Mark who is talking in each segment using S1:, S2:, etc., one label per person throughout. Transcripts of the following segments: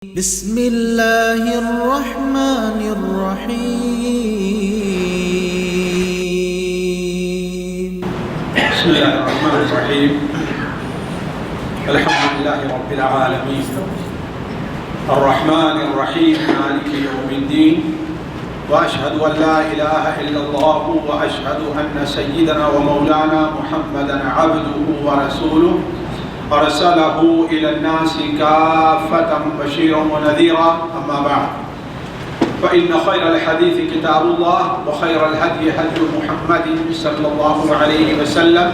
S1: بسم اللہ الرحمن الرحیم
S2: بسم اللہ الرحمن الرحیم الحمد للہ رب العالمین الرحمن الرحیم مالک یوم الدین واشہد ان لا الہ الا اللہ واشہد ان سیدنا ومولانا محمدا عبدہ ورسولہ ارسلہ الى الناس کافۃ بشیرا ونذیرا اما بعد فإن خير الحديث كتاب الله وخير الهدي هدي محمد صلى الله عليه وسلم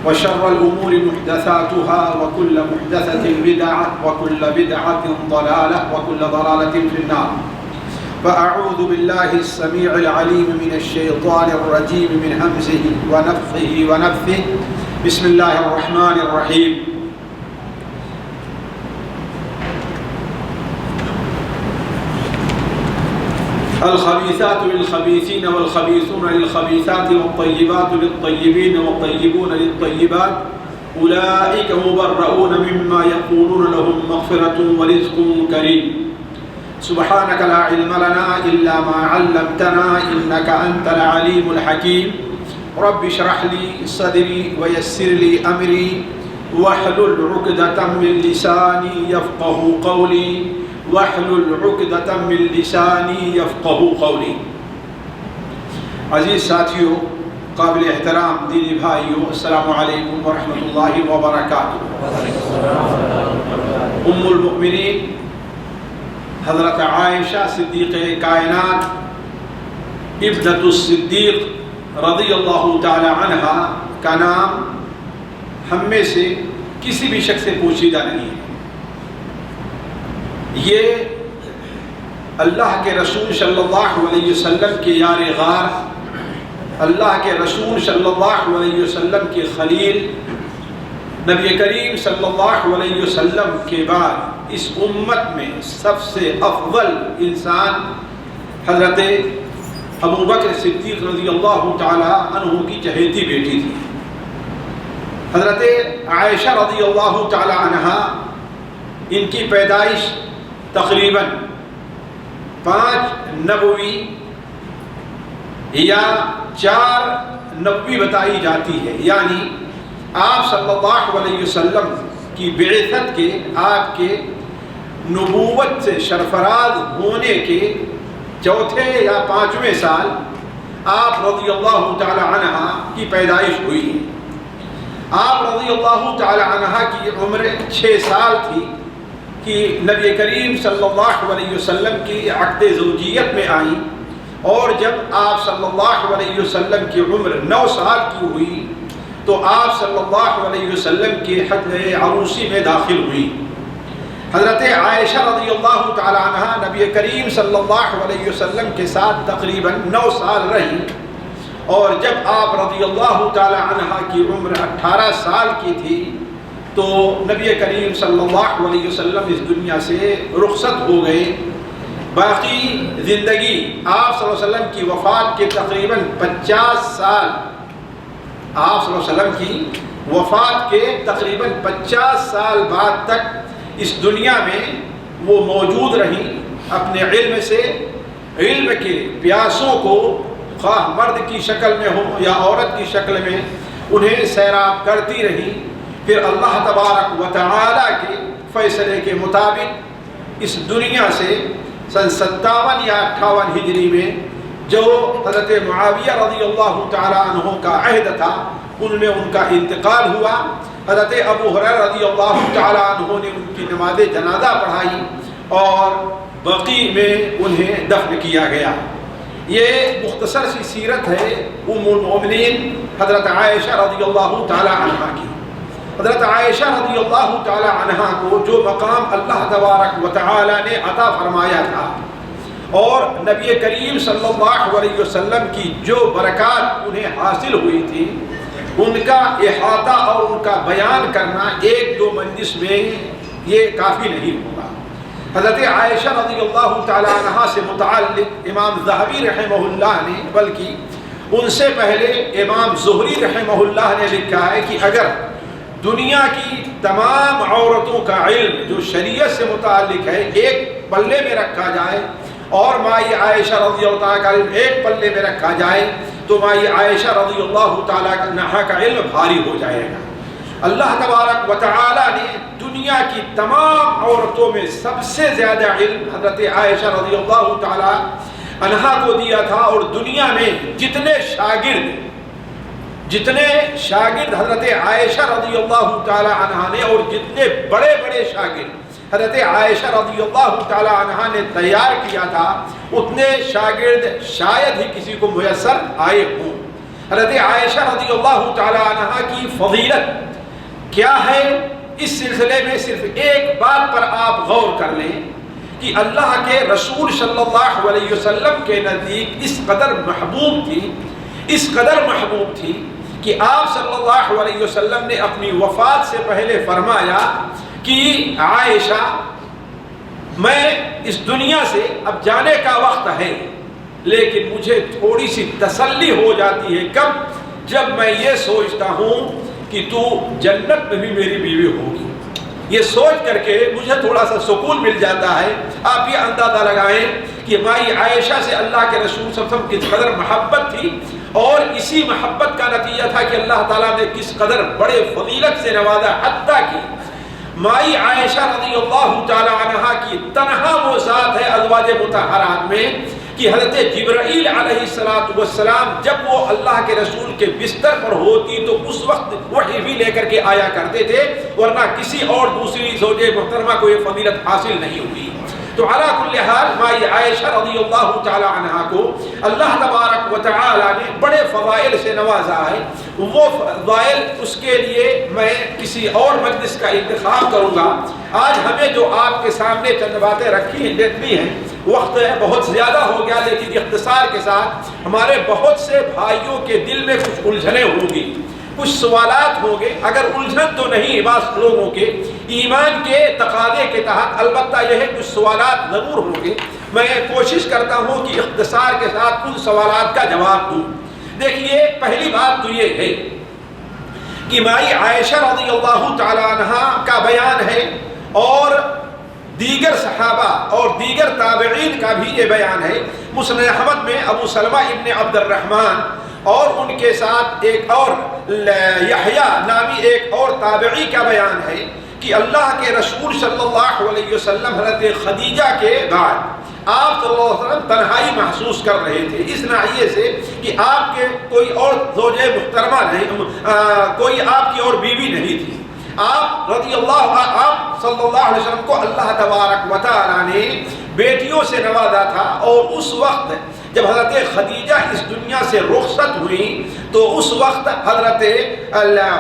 S2: وشر الأمور محدثاتها وكل محدثة بدعة وكل بدعة ضلالة وكل ضلالة في النار فأعوذ بالله السميع العليم من الشيطان الرجيم من همزه ونفخه ونفثه بسم الله الرحمن الرحيم الخبيثات للخبيثين والخبيثون للخبيثات والطيبات للطيبين والطيبون للطيبات أولئك مبرؤون مما يقولون لهم مغفرة ورزق كريم سبحانك لا علم لنا إلا ما علمتنا إنك أنت العليم الحكيم رب اشرح لي صدري ويسر لي أمري واحلل عقدة من لساني يفقهوا قولي وَاحْلُلْ عُقْدَةً مِّن لِّسَانِي يَفْقَهُوا قَوْلِي عزیز ساتھیوں، قابل احترام دینی بھائیوں، السلام علیکم ورحمۃ اللہ وبرکاتہ۔ ام المؤمنین حضرت عائشہ صدیقہ کائنات ابنۃ الصدیق رضی اللہ تعالی عنہا کا نام ہم میں سے کسی بھی شخص سے پوشیدہ نہیں ہے۔ یہ اللہ کے رسول صلی اللہ علیہ وسلم کے یار غار، اللہ کے رسول صلی اللہ علیہ وسلم کے خلیل، نبی کریم صلی اللہ علیہ وسلم کے بعد اس امت میں سب سے افضل انسان حضرت ابوبکر صدیق رضی اللہ تعالی عنہ کی چہیتی بیٹی تھی۔ حضرت عائشہ رضی اللہ تعالی عنہا، ان کی پیدائش تقریباً 5 نبوی یا 4 نبوی بتائی جاتی ہے، یعنی آپ صلی اللہ علیہ وسلم کی بعثت کے، آپ کے نبوت سے سرفراز ہونے کے 4 یا 5ویں سال آپ رضی اللہ تعالی عنہ کی پیدائش ہوئی ہے۔ آپ رضی اللہ تعالی عنہ کی عمر 6 سال تھی کہ نبی کریم صلی اللہ علیہ وسلم کی عقد زوجیت میں آئیں، اور جب آپ صلی اللہ علیہ وسلم کی عمر 9 سال کی ہوئی تو آپ صلی اللہ علیہ وسلم کی حجر عروسی میں داخل ہوئی۔ حضرت عائشہ رضی اللہ تعالی عنہ نبی کریم صلی اللہ علیہ وسلم کے ساتھ تقریباً 9 سال رہیں، اور جب آپ رضی اللہ تعالی عنہ کی عمر 18 سال کی تھی تو نبی کریم صلی اللہ علیہ وسلم اس دنیا سے رخصت ہو گئے۔ باقی زندگی آپ صلی اللہ علیہ وسلم کی وفات کے تقریباً 50 سال، آپ صلی اللہ علیہ وسلم کی وفات کے تقریباً 50 سال بعد تک اس دنیا میں وہ موجود رہیں، اپنے علم سے، علم کے پیاسوں کو خواہ مرد کی شکل میں ہو یا عورت کی شکل میں انہیں سیراب کرتی رہیں۔ پھر اللہ تبارک و تعالی کے فیصلے کے مطابق اس دنیا سے سن 57 یا 58 ہجری میں جو حضرت معاویہ رضی اللہ تعالی عنہ کا عہد تھا، ان میں ان کا انتقال ہوا۔ حضرت ابو ہریرہ رضی اللہ تعالی عنہ نے ان کی نماز جنازہ پڑھائی اور بقیع میں انہیں دفن کیا گیا۔ یہ مختصر سی سیرت ہے ام المؤمنین حضرت عائشہ رضی اللہ تعالی عنہ کی۔ حضرت عائشہ رضی اللہ تعالی عنہ کو جو مقام اللہ تبارک و تعالی نے عطا فرمایا تھا، اور نبی کریم صلی اللہ علیہ وسلم کی جو برکات انہیں حاصل ہوئی تھی، ان کا احاطہ اور ان کا بیان کرنا 1-2 مجلس میں یہ کافی نہیں ہوگا۔ حضرت عائشہ رضی اللہ تعالی عنہ سے متعلق امام ذہبی رحمہ اللہ نے، بلکہ ان سے پہلے امام زہری رحمہ اللہ نے لکھا ہے کہ اگر دنیا کی تمام عورتوں کا علم جو شریعت سے متعلق ہے ایک پلے میں رکھا جائے اور مائی عائشہ رضی اللہ تعالیٰ کا علم ایک پلے میں رکھا جائے تو مائی عائشہ رضی اللہ تعالیٰ عنہا کا علم بھاری ہو جائے گا۔ اللہ تبارک و تعالیٰ نے دنیا کی تمام عورتوں میں سب سے زیادہ علم حضرت عائشہ رضی اللہ تعالیٰ عنہا کو دیا تھا، اور دنیا میں جتنے شاگرد حضرت عائشہ رضی اللہ تعالیٰ عنہا نے اور جتنے بڑے بڑے شاگرد حضرت عائشہ رضی اللہ تعالیٰ عنہا نے تیار کیا تھا اتنے شاگرد شاید ہی کسی کو میسر آئے ہوں۔ حضرت عائشہ رضی اللہ تعالیٰ عنہا کی فضیلت کیا ہے، اس سلسلے میں صرف ایک بات پر آپ غور کر لیں کہ اللہ کے رسول صلی اللہ علیہ وسلم کے نزدیک اس قدر محبوب تھی کہ آپ صلی اللہ علیہ وسلم نے اپنی وفات سے پہلے فرمایا کہ عائشہ میں اس دنیا سے اب جانے کا وقت ہے، لیکن مجھے تھوڑی سی تسلی ہو جاتی ہے کب، جب میں یہ سوچتا ہوں کہ تو جنت میں بھی میری بیوی ہوگی۔ یہ سوچ کر کے مجھے تھوڑا سا سکون مل جاتا ہے۔ آپ یہ اندازہ لگائیں کہ مائی عائشہ سے اللہ کے رسول صلی اللہ علیہ وسلم کس قدر محبت تھی، اور اسی محبت کا نتیجہ تھا کہ اللہ تعالیٰ نے کس قدر بڑے فضیلت سے نوازا، حتیٰ کہ مائی عائشہ رضی اللہ تعالیٰ عنہا کی تنہا وہ ذات ہے ازواج مطہرات میں کہ حضرت جبرائیل علیہ السلام جب وہ اللہ کے رسول کے بستر پر ہوتی تو اس وقت وحی بھی لے کر کے آیا کرتے تھے، ورنہ کسی اور دوسری زوجہ محترمہ کو یہ فضیلت حاصل نہیں ہوئی۔ تو علی کل حال مائی عائشہ رضی اللہ تعالی عنہا کو اللہ تبارک و تعالی نے بڑے فضائل سے نوازا ہے۔ وہ فضائل اس کے لیے میں کسی اور مجلس کا انتخاب کروں گا۔ آج ہمیں جو آپ کے سامنے چند باتیں رکھنی ہیں، وقت بہت زیادہ ہو گیا، لیکن اختصار کے ساتھ ہمارے بہت سے بھائیوں کے دل میں کچھ الجھنیں ہوں گی، کچھ سوالات ہوں گے، اگر الجھن تو نہیں بعض لوگوں کے ایمان کے تقاضے کے تحت، البتہ یہ ہے کچھ سوالات ضرور ہوں گے۔ میں کوشش کرتا ہوں کہ اختصار کے ساتھ ان سوالات کا جواب دوں۔ دیکھیے، پہلی بات تو یہ ہے کہ مائی عائشہ رضی اللہ تعالی عنہا کا بیان ہے، اور دیگر صحابہ اور دیگر تابعین کا بھی یہ بیان ہے۔ مسند احمد میں ابو سلمہ ابن عبد الرحمن اور ان کے ساتھ ایک اور یحییٰ نامی ایک اور تابعی کا بیان ہے کہ اللہ کے رسول صلی اللہ علیہ وسلم حضرت خدیجہ کے بعد آپ صلی اللہ علیہ وسلم تنہائی محسوس کر رہے تھے، اس ناحیے سے کہ آپ کے کوئی اور زوجہ محترمہ نہیں، کوئی آپ کی اور بیوی نہیں تھی۔ آپ صلی اللہ علیہ وسلم کو اللہ تبارک و تعالیٰ نے بیٹیوں سے نوازا تھا، اور اس وقت جب حضرت خدیجہ اس دنیا سے رخصت ہوئی تو اس وقت حضرت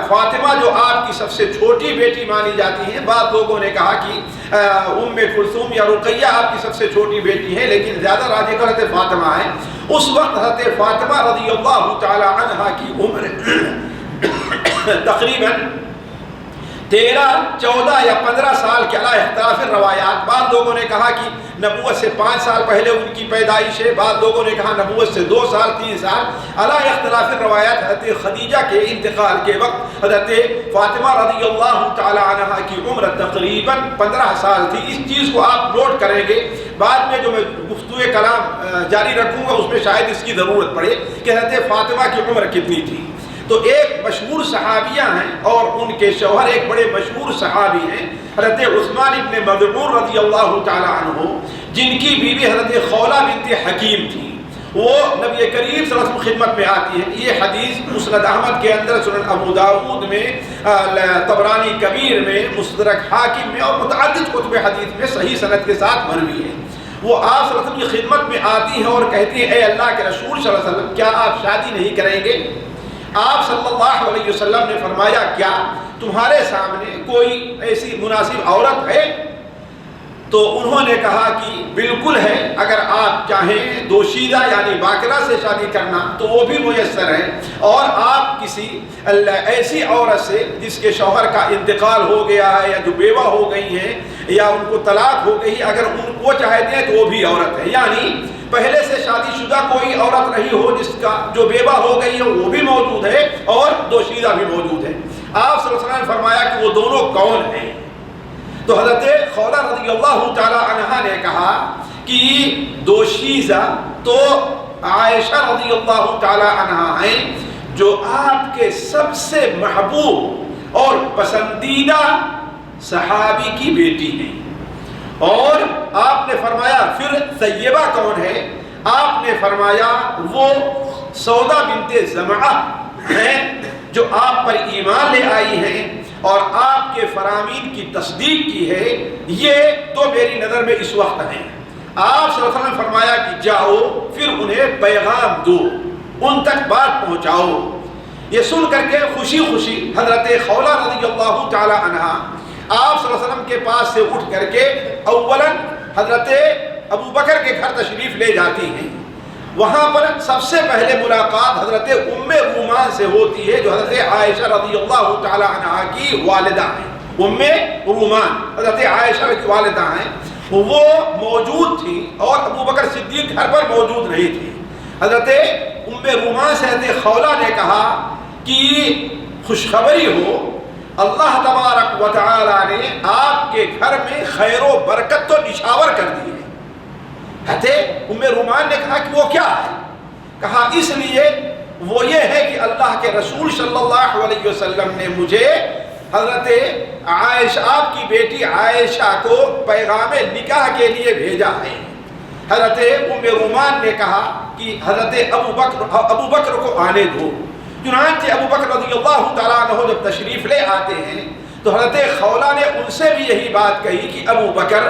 S2: فاطمہ جو آپ کی سب سے چھوٹی بیٹی مانی جاتی ہے، بعض لوگوں نے کہا کہ ام کلثوم یا رقیہ آپ کی سب سے چھوٹی بیٹی ہے، لیکن زیادہ راجح حضرت فاطمہ ہے۔ اس وقت حضرت فاطمہ رضی اللہ تعالی عنہا کی عمر تقریباً 13, 14 یا 15 سال کے علی اختلاف روایات۔ بعض لوگوں نے کہا کہ نبوت سے 5 سال پہلے ان کی پیدائش ہے، بعض لوگوں نے کہا نبوت سے 2 سال 3 سال، علی اختلاف روایات۔ حضرت خدیجہ کے انتقال کے وقت حضرت فاطمہ رضی اللہ تعالی عنہا کی عمر تقریباً 15 سال تھی۔ اس چیز کو آپ نوٹ کریں گے، بعد میں جو میں گفتگو کلام جاری رکھوں گا اس میں شاید اس کی ضرورت پڑے کہ حضرت فاطمہ کی عمر کتنی تھی۔ تو ایک مشہور صحابیہ ہیں اور ان کے شوہر ایک بڑے مشہور صحابی ہیں حضرت عثمان ابن مظعون رضی اللہ تعالی عنہ، جن کی بیوی حضرت خولہ بنت حکیم تھی۔ وہ نبی کریم صلی اللہ علیہ وسلم خدمت میں آتی ہے۔ یہ حدیث مسند احمد کے اندر، سنن ابو داؤد میں، طبرانی کبیر میں، مستدرک حاکم میں اور متعدد کتب حدیث میں صحیح سند کے ساتھ مروی ہے۔ وہ آپ صلی اللہ علیہ وسلم کی خدمت میں آتی ہیں اور کہتی ہیں، اے اللہ کے رسول صلی اللہ علیہ وسلم، کیا آپ شادی نہیں کریں گے؟ آپ صلی اللہ علیہ وسلم نے فرمایا، کیا تمہارے سامنے کوئی ایسی مناسب عورت ہے؟ تو انہوں نے کہا کہ بالکل ہے، اگر آپ چاہیں دوشیزہ یعنی باکرہ سے شادی کرنا تو وہ بھی میسر ہے، اور آپ کسی ایسی عورت سے جس کے شوہر کا انتقال ہو گیا ہے یا جو بیوہ ہو گئی ہیں یا ان کو طلاق ہو گئی، اگر ان کو چاہتے ہیں تو وہ بھی عورت ہے، یعنی پہلے سے شادی شدہ کوئی عورت نہیں ہو جس کا جو بیوہ ہو گئی ہے وہ بھی موجود ہے اور دوشیزہ بھی موجود ہے۔ آپ صلی اللہ علیہ وسلم نے فرمایا کہ وہ دونوں کون ہیں؟ تو حضرت خولہ رضی اللہ تعالی عنہا نے کہا کہ دوشیزہ تو عائشہ رضی اللہ تعالی عنہا ہیں جو آپ کے سب سے محبوب اور پسندیدہ صحابی کی بیٹی ہیں. اور آپ نے فرمایا پھر طیبہ کون ہے؟ آپ نے فرمایا وہ سودا بنت زمعہ ہیں جو آپ پر ایمان لے آئی ہیں اور آپ کے فرامین کی تصدیق کی ہے. یہ تو میری نظر میں اس وقت ہیں. آپ صلی اللہ علیہ وسلم نے فرمایا کہ جاؤ پھر انہیں پیغام دو، ان تک بات پہنچاؤ. یہ سن کر کے خوشی خوشی حضرت خولہ رضی اللہ تعالی عنہا آپ صلی اللہ علیہ وسلم کے پاس سے اٹھ کر کے اولاً حضرت ابو بکر کے گھر تشریف لے جاتی ہیں. وہاں پر سب سے پہلے ملاقات حضرت ام رومان سے ہوتی ہے جو حضرت عائشہ رضی اللہ تعالی عنہا کی والدہ ہیں. ام رومان حضرت عائشہ کی والدہ ہیں. وہ موجود تھی اور ابو بکر صدیق گھر پر موجود نہیں تھی. حضرت ام رومان سے حضرت خولہ نے کہا کہ خوشخبری ہو، اللہ تبارک و تعالی نے آپ کے گھر میں خیر و برکت تو نشاور کر دی ہے. حضرت ام رومان نے کہا کہ وہ کیا ہے؟ کہا اس لیے وہ یہ ہے کہ اللہ کے رسول صلی اللہ علیہ وسلم نے مجھے حضرت عائشہ آپ کی بیٹی عائشہ کو پیغام نکاح کے لیے بھیجا ہے. حضرت ام رومان نے کہا کہ حضرت ابو بکر کو آنے دو. چنانچہ ابو بکر رضی اللہ تعالیٰ عنہ جب تشریف لے آتے ہیں تو حضرت خولہ نے ان سے بھی یہی بات کہی کہ ابو بکر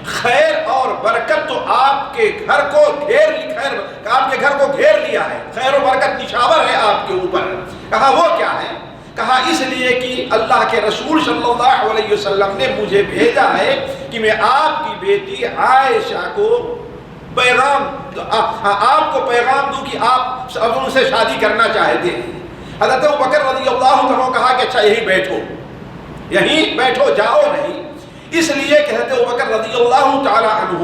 S2: خیر اور برکت تو آپ کے گھر کو گھیر لیا ہے، خیر و برکت نشاور ہے آپ کے اوپر. کہا وہ کیا ہے؟ کہا اس لیے کہ اللہ کے رسول صلی اللہ علیہ وسلم نے مجھے بھیجا ہے کہ میں آپ کی بیٹی عائشہ کو آپ کو پیغام دوں کہ آپ ان سے شادی کرنا چاہتے ہیں. حضرت ابو بکر رضی اللہ عنہ کہا کہ اچھا یہیں بیٹھو جاؤ نہیں. اس لیے کہ حضرت ابو بکر رضی اللہ تعالی عنہ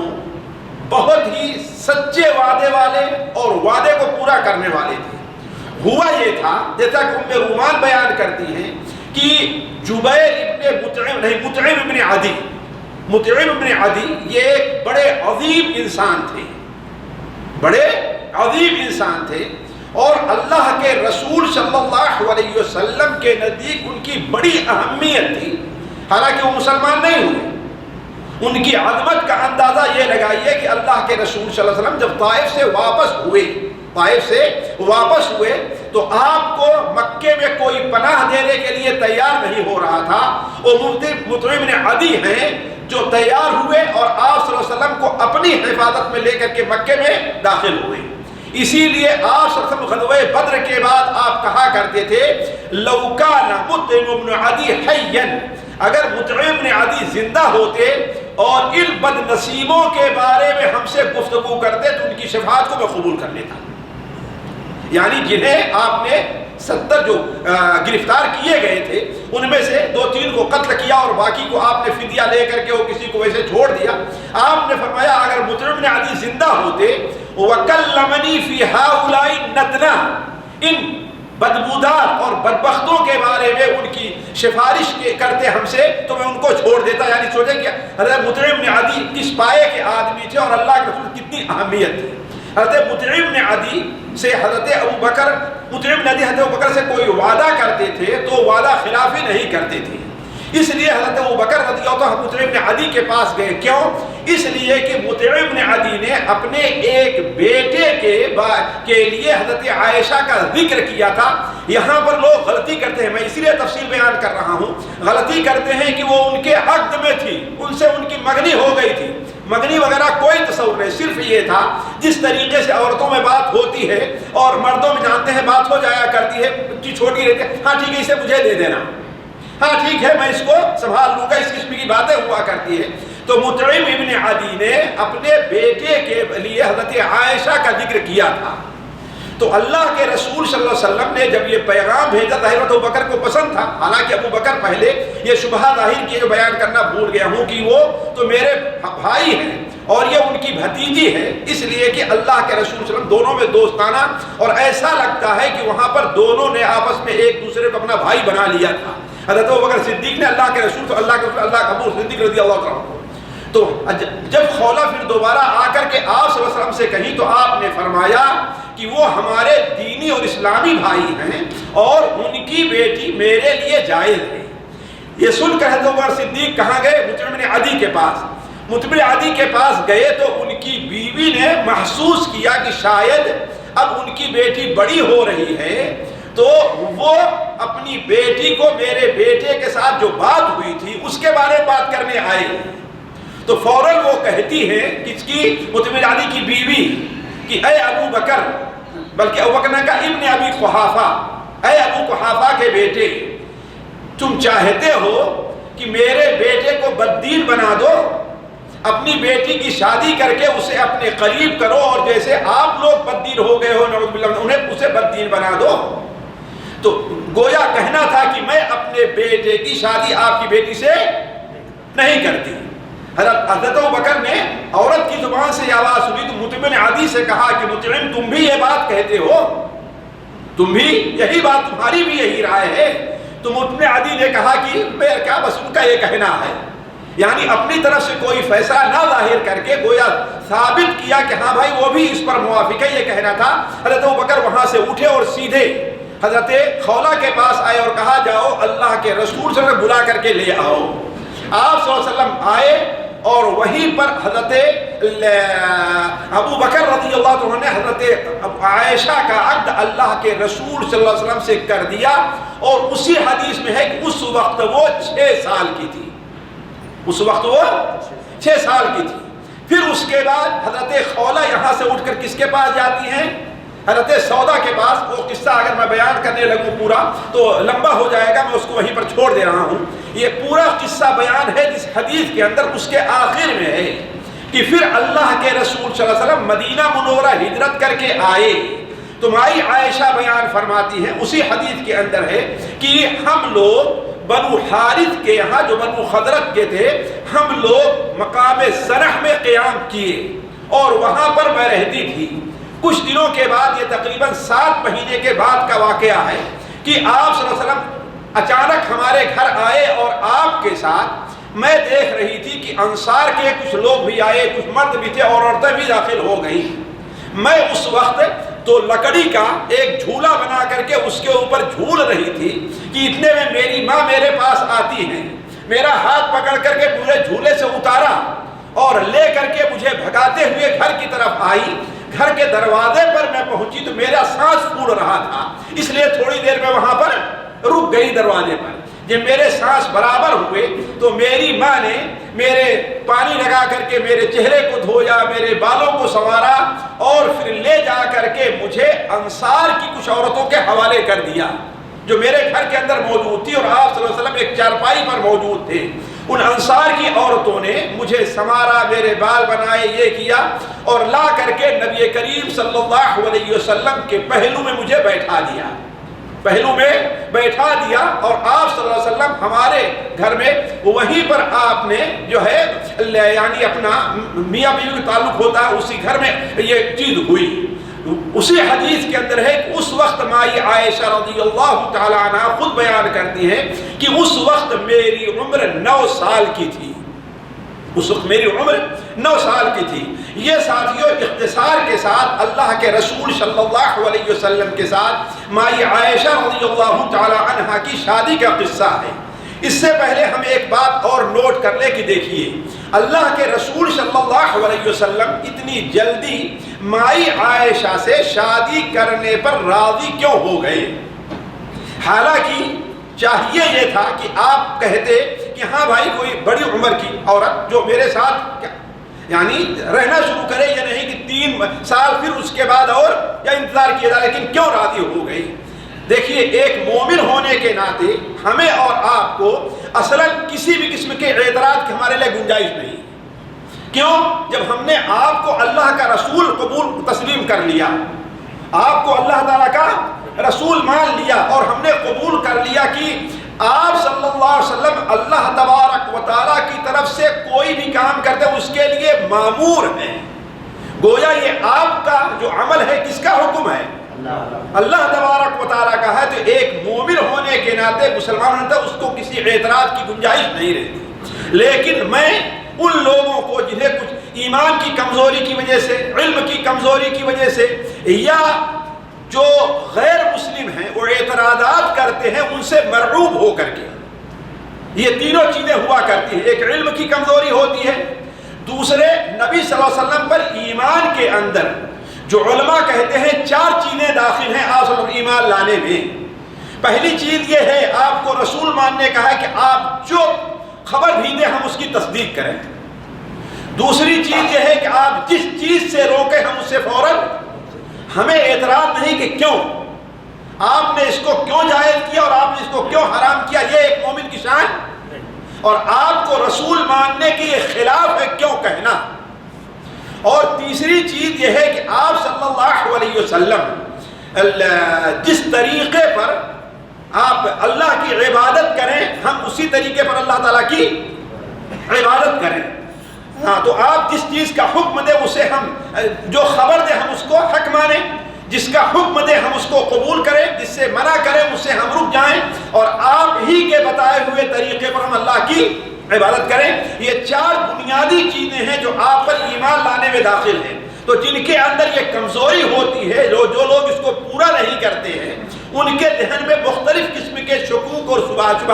S2: بہت ہی سچے وعدے والے اور وعدے کو پورا کرنے والے تھے. ہوا یہ تھا جیسا کہ ام رومان بیان کرتی ہیں کہ جبیر مطعم ابن عدی یہ ایک بڑے عظیم انسان تھے اور اللہ کے رسول صلی اللہ علیہ وسلم کے نزدیک ان کی بڑی اہمیت تھی. حالانکہ وہ مسلمان نہیں ہوئے. ان کی عظمت کا اندازہ یہ لگائیے کہ اللہ کے رسول صلی اللہ علیہ وسلم جب طائف سے واپس ہوئے تو آپ کو مکے میں کوئی پناہ دینے کے لیے تیار نہیں ہو رہا تھا. وہ مطعم بن عدی ہیں جو تیار ہوئے اور آپ صلی اللہ علیہ وسلم کو اپنی حفاظت میں لے کر کے مکے میں داخل ہوئے. اسی لیے آپ صلی اللہ علیہ وسلم غزوہ بدر کے بعد آپ کہا کرتے تھے لو کان مطعم بن عدی حیا، اگر مطعم بن عدی زندہ ہوتے اور ان بد نصیبوں کے بارے میں ہم سے گفتگو کرتے تو ان کی شفاعت کو میں قبول کر لیتا. یعنی جنہیں آپ نے 70 جو گرفتار کیے گئے تھے ان میں سے 2-3 کو قتل کیا اور باقی کو آپ نے فدیہ لے کر کے وہ کسی کو ویسے چھوڑ دیا. آپ نے فرمایا اگر مطعم بن عدی زندہ ہوتے وَكَلَّمَنِي فِي هَؤُلَاءِ النَّتْنَا، ان بدبودار اور بدبختوں کے بارے میں ان کی سفارش کرتے ہم سے تو میں ان کو چھوڑ دیتا. یعنی سوچیں کہ حضرت مطعم بن عدی کس پائے کے آدمی تھے اور اللہ کے رسول کتنی اہمیت تھی. حضرت مطعم بن عدی سے حضرت ابو بکر سے کوئی وعدہ کرتے تھے تو وعدہ خلافی نہیں کرتے تھے. اس لیے حضرت ابو بکر رضی اللہ عنہ مطعم بن عدی کے پاس گئے. کیوں؟ اس لیے کہ مطعم بن عدی نے اپنے ایک بیٹے کے لیے حضرت عائشہ کا ذکر کیا تھا. یہاں پر لوگ غلطی کرتے ہیں، میں اسی لیے تفصیل بیان کر رہا ہوں. غلطی کرتے ہیں کہ وہ ان کے عقد میں تھی، ان سے ان کی منگنی ہو گئی تھی. منگنی وغیرہ کوئی تصور نہیں، صرف یہ تھا جس طریقے سے عورتوں میں بات ہوتی ہے اور مردوں میں جانتے ہیں بات ہو جایا کرتی ہے، بچی چھوٹی رہتی ہے، ہاں ٹھیک ہے اسے مجھے دے دینا، ہاں ٹھیک ہے میں اس کو سنبھال لوں گا، اس قسم کی باتیں ہوا کرتی ہے. تو مطعم ابن عدی نے اپنے بیٹے کے لیے حضرت عائشہ کا ذکر کیا تھا. تو اللہ کے رسول صلی اللہ علیہ وسلم نے جب یہ پیغام بھیجا ظاہر ابو بکر کو پسند تھا. حالانکہ ابو بکر پہلے یہ شبہہ ظاہر کیے جو بیان کرنا بھول گیا ہوں کہ وہ تو میرے بھائی ہیں اور یہ ان کی بھتیجی ہے، اس لیے کہ اللہ کے رسول صلی اللہ علیہ وسلم دونوں میں دوستانہ اور ایسا لگتا ہے کہ وہاں پر دونوں نے آپس میں ایک دوسرے کو اپنا بھائی بنا لیا تھا. حضرت ابوبکر صدیق نے اللہ کے رسول اللہ کا ابو صدیق رضی اللہ عنہ کو، تو جب خولہ پھر دوبارہ آ کر کے آپ صلی اللہ علیہ وسلم سے کہی تو آپ نے فرمایا کہ وہ ہمارے دینی اور اسلامی بھائی ہیں اور ان کی بیٹی میرے لیے جائز ہے۔ یہ سن کر حضرت ابوبکر صدیق کہاں گئے؟ مطعم بن عدی کے پاس۔ مطعم بن عدی کے پاس گئے تو ان کی بیوی نے محسوس کیا کہ شاید اب ان کی بیٹی بڑی ہو رہی ہے، تو وہ اپنی بیٹی کو میرے بیٹے کے ساتھ جو بات ہوئی تھی اس کے بارے میں بات کرنے آئے، تو فوراً وہ کہتی ہے کس کی؟ مطعم بن عدی کی بیوی، کہ اے ابو بکر، بلکہ ابو بکر نے کہا ابن ابی قحافہ، اے ابو قحافہ کے بیٹے، تم چاہتے ہو کہ میرے بیٹے کو بددین بنا دو، اپنی بیٹی کی شادی کر کے اسے اپنے قریب کرو، اور جیسے آپ لوگ بددین ہو گئے ہو نعوذ باللہ انہیں اسے بددین بنا دو۔ تو گویا کہنا تھا کہ میں اپنے بیٹے کی شادی آپ کی بیٹی سے نہیں کرتی۔ حضرت ابوبکر نے عورت کی زبان سے یہ آواز سنی تو مطعم بن عدی سے کہا کہ مطعم تم بھی یہ بات کہتے ہو؟ تم بھی یہی بات، تمہاری بھی یہی رائے ہے؟ تو مطعم بن عدی نے کہا کہ میں کیا، بس ان کا یہ کہنا ہے، یعنی اپنی طرف سے کوئی فیصلہ نہ ظاہر کر کے گویا ثابت کیا کہ ہاں بھائی وہ بھی اس پر موافق ہے، یہ کہنا تھا۔ حضرت ابوبکر وہاں سے اٹھے اور سیدھے حضرت خولہ کے پاس آئے اور کہا جاؤ اللہ کے رسول صلی اللہ علیہ وسلم بلا کر کے لے آؤ۔ آپ صلی اللہ علیہ وسلم آئے اور وہیں پر حضرت ابو بکر رضی اللہ عنہ نے حضرت عائشہ کا عقد اللہ کے رسول صلی اللہ علیہ وسلم سے کر دیا، اور اسی حدیث میں ہے کہ اس وقت وہ 6 سال کی تھی، اس وقت وہ 6 سال کی تھی۔ پھر اس کے بعد حضرت خولہ یہاں سے اٹھ کر کس کے پاس جاتی ہیں؟ حضرت سودا کے پاس۔ وہ قصہ اگر میں بیان کرنے لگوں پورا تو لمبا ہو جائے گا، میں اس کو وہیں پر چھوڑ دے رہا ہوں۔ یہ پورا قصہ بیان ہے جس حدیث کے اندر اس کے آخر میں ہے کہ پھر اللہ کے رسول صلی اللہ علیہ وسلم مدینہ منورہ ہجرت کر کے آئے، تو مائی عائشہ بیان فرماتی ہے اسی حدیث کے اندر ہے کہ ہم لوگ بنو حارث کے یہاں جو بنو خزرج کے تھے، ہم لوگ مقام زرح میں قیام کیے اور وہاں پر میں رہتی تھی۔ کچھ دنوں کے بعد، یہ تقریباً 7 مہینے کے بعد کا واقعہ ہے کہ آپ صلی اللہ علیہ وسلم اچانک ہمارے گھر آئے، اور آپ کے ساتھ میں دیکھ رہی تھی کہ انصار کے کچھ لوگ بھی آئے، کچھ مرد بھی تھے اور عورتیں بھی داخل ہو گئیں۔ میں اس وقت تو لکڑی کا ایک جھولا بنا کر کے اس کے اوپر جھول رہی تھی کہ اتنے میں میری ماں میرے پاس آتی ہیں، میرا ہاتھ پکڑ کر کے پورے جھولے سے اتارا اور لے کر کے مجھے بھگاتے ہوئے گھر کی طرف آئی۔ گھر کے دروازے پر میں پہنچی تو میرا سانس پھول رہا تھا، اس لیے تھوڑی دیر میں وہاں پر رک گئی دروازے پر۔ جب میرے سانس برابر ہوئے تو میری ماں نے میرے پانی لگا کر کے میرے چہرے کو دھویا، میرے بالوں کو سنوارا، اور پھر لے جا کر کے مجھے انصار کی کچھ عورتوں کے حوالے کر دیا جو میرے گھر کے اندر موجود تھی، اور آپ صلی اللہ علیہ وسلم ایک چارپائی پر موجود تھے۔ ان انصار کی عورتوں نے مجھے سنوارا، میرے بال بنائے، یہ کیا، اور لا کر کے نبی کریم صلی اللہ علیہ وسلم کے پہلو میں مجھے بیٹھا دیا، پہلو میں بیٹھا دیا، اور آپ صلی اللہ علیہ وسلم ہمارے گھر میں وہیں پر آپ نے جو ہے یعنی اپنا میاں بیوی کا تعلق ہوتا ہے اسی گھر میں یہ چیز ہوئی۔ اسی حدیث کے اندر ہے کہ اس وقت مائی عائشہ رضی اللہ تعالیٰ عنہ خود بیان کرتی ہے کہ اس وقت میری عمر 9 سال کی تھی، اس وقت میری عمر 9 سال کی تھی۔ یہ ساتھیوں اختصار کے ساتھ اللہ کے رسول صلی اللہ علیہ وسلم کے ساتھ مائی عائشہ رضی اللہ تعالی عنہا کی شادی کا قصہ ہے۔ اس سے پہلے ہم ایک بات اور نوٹ کر لیں کہ دیکھیے اللہ کے رسول صلی اللہ علیہ وسلم اتنی جلدی مائی عائشہ سے شادی کرنے پر راضی کیوں ہو گئے؟ حالانکہ چاہیے یہ تھا کہ آپ کہتے کہ ہاں بھائی کوئی بڑی عمر کی عورت جو میرے ساتھ یعنی رہنا شروع کرے، یا نہیں کہ 3 سال پھر اس کے بعد اور یا انتظار کیا جائے، لیکن کیوں راضی ہو گئی؟ دیکھیے ایک مومن ہونے کے ناطے ہمیں اور آپ کو اصلاً کسی بھی قسم کے اعتراض کی ہمارے لیے گنجائش نہیں۔ کیوں؟ جب ہم نے آپ کو اللہ کا رسول قبول تسلیم کر لیا، آپ کو اللہ تعالیٰ کا رسول مان لیا، اور ہم نے قبول کر لیا کہ آپ صلی اللہ علیہ وسلم اللہ تبارک و تعالیٰ کی طرف سے کوئی بھی کام کرتے اس کے لیے مامور ہیں، گویا یہ آپ کا جو عمل ہے کس کا حکم ہے؟ اللہ تبارک و تعالیٰ کا ہے، تو ایک مومن ہونے کے ناطے مسلمان ہوتا اس کو کسی اعتراض کی گنجائش نہیں رہتی۔ لیکن میں ان لوگوں کو جنہیں کچھ ایمان کی کمزوری کی وجہ سے، علم کی کمزوری کی وجہ سے، یا جو غیر مسلم ہیں وہ اعتراضات کرتے ہیں ان سے مرعوب ہو کر کے، یہ تینوں چیزیں ہوا کرتی ہیں۔ ایک علم کی کمزوری ہوتی ہے، دوسرے نبی صلی اللہ علیہ وسلم پر ایمان کے اندر جو علماء کہتے ہیں 4 چیزیں داخل ہیں آپ صلی اللہ علیہ وسلم ایمان لانے میں۔ پہلی چیز یہ ہے آپ کو رسول ماننے کا ہے کہ آپ جو خبر بھیجیں ہم اس کی تصدیق کریں۔ دوسری چیز یہ ہے کہ آپ جس چیز سے روکیں ہم اس سے فوراً، ہمیں اعتراض نہیں کہ کیوں آپ نے اس کو کیوں جائز کیا اور آپ نے اس کو کیوں حرام کیا، یہ ایک مومن کی شان، اور آپ کو رسول ماننے کے یہ خلاف ہے کیوں کہنا۔ اور تیسری چیز یہ ہے کہ آپ صلی اللہ علیہ وسلم جس طریقے پر آپ اللہ کی عبادت کریں ہم اسی طریقے پر اللہ تعالیٰ کی عبادت کریں۔ ہاں، تو آپ جس چیز کا حکم دیں اسے ہم، جو خبر دیں ہم اس کو حق مانیں، جس کا حکم دیں ہم اس کو قبول کریں، جس سے منع کریں اس سے ہم رک جائیں، اور آپ ہی کے بتائے ہوئے طریقے پر ہم اللہ کی عبادت کریں۔ یہ 4 بنیادی چیزیں ہیں جو آپ پر ایمان لانے میں داخل ہیں۔ تو جن کے اندر یہ کمزوری ہوتی ہے، جو لوگ اس کو پورا نہیں کرتے ہیں، ان کے ذہن میں مختلف قسم کے شکوک اور شبہات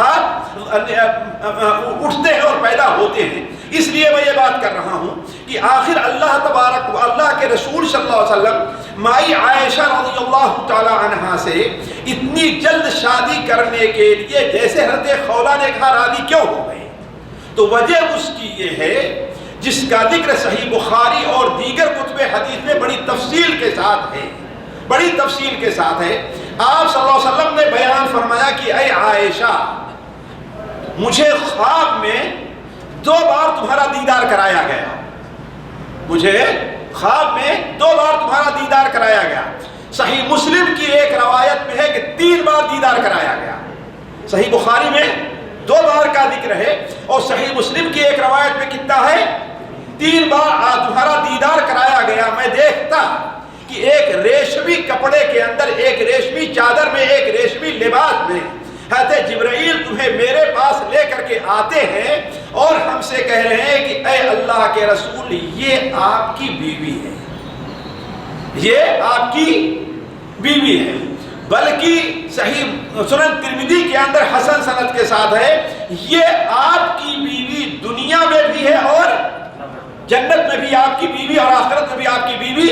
S2: اٹھتے ہیں اور پیدا ہوتے ہیں۔ اس لیے میں یہ بات کر رہا ہوں کہ آخر اللہ تبارک و اللہ کے رسول صلی اللہ علیہ وسلم مائی عائشہ رضی اللہ تعالی عنہا سے اتنی جلد شادی کرنے کے لیے جیسے حضرت خولہ نے کہا راضی کیوں ہو گئے، تو وجہ اس کی یہ ہے جس کا ذکر صحیح بخاری اور دیگر کتب حدیث میں بڑی تفصیل کے ساتھ ہے، بڑی تفصیل کے ساتھ ہے۔ آپ صلی اللہ علیہ وسلم نے بیان فرمایا کہ اے عائشہ، مجھے خواب میں 2 بار تمہارا دیدار کرایا گیا، مجھے خواب میں 2 بار تمہارا دیدار کرایا گیا۔ صحیح مسلم کی ایک روایت میں ہے کہ 3 بار دیدار کرایا گیا، صحیح بخاری میں 2 بار کا ذکر ہے، اور صحیح مسلم کی ایک روایت میں کتنا ہے، 3 بار تمہارا دیدار کرایا گیا۔ میں دیکھتا کہ ایک ریشمی کپڑے کے اندر، ایک ریشمی چادر میں، ایک ریشمی لباس میں حضرت جبرائیل تمہیں میرے پاس لے کر کے آتے ہیں اور ہم سے کہہ رہے ہیں کہ اے اللہ کے رسول یہ آپ کی بیوی ہے، یہ آپ کی بیوی ہے۔ بلکہ صحیح سنن ترمذی کے اندر حسن سند کے ساتھ ہے، یہ آپ کی بیوی دنیا میں بھی ہے اور جنت میں بھی آپ کی بیوی اور آخرت میں بھی آپ کی بیوی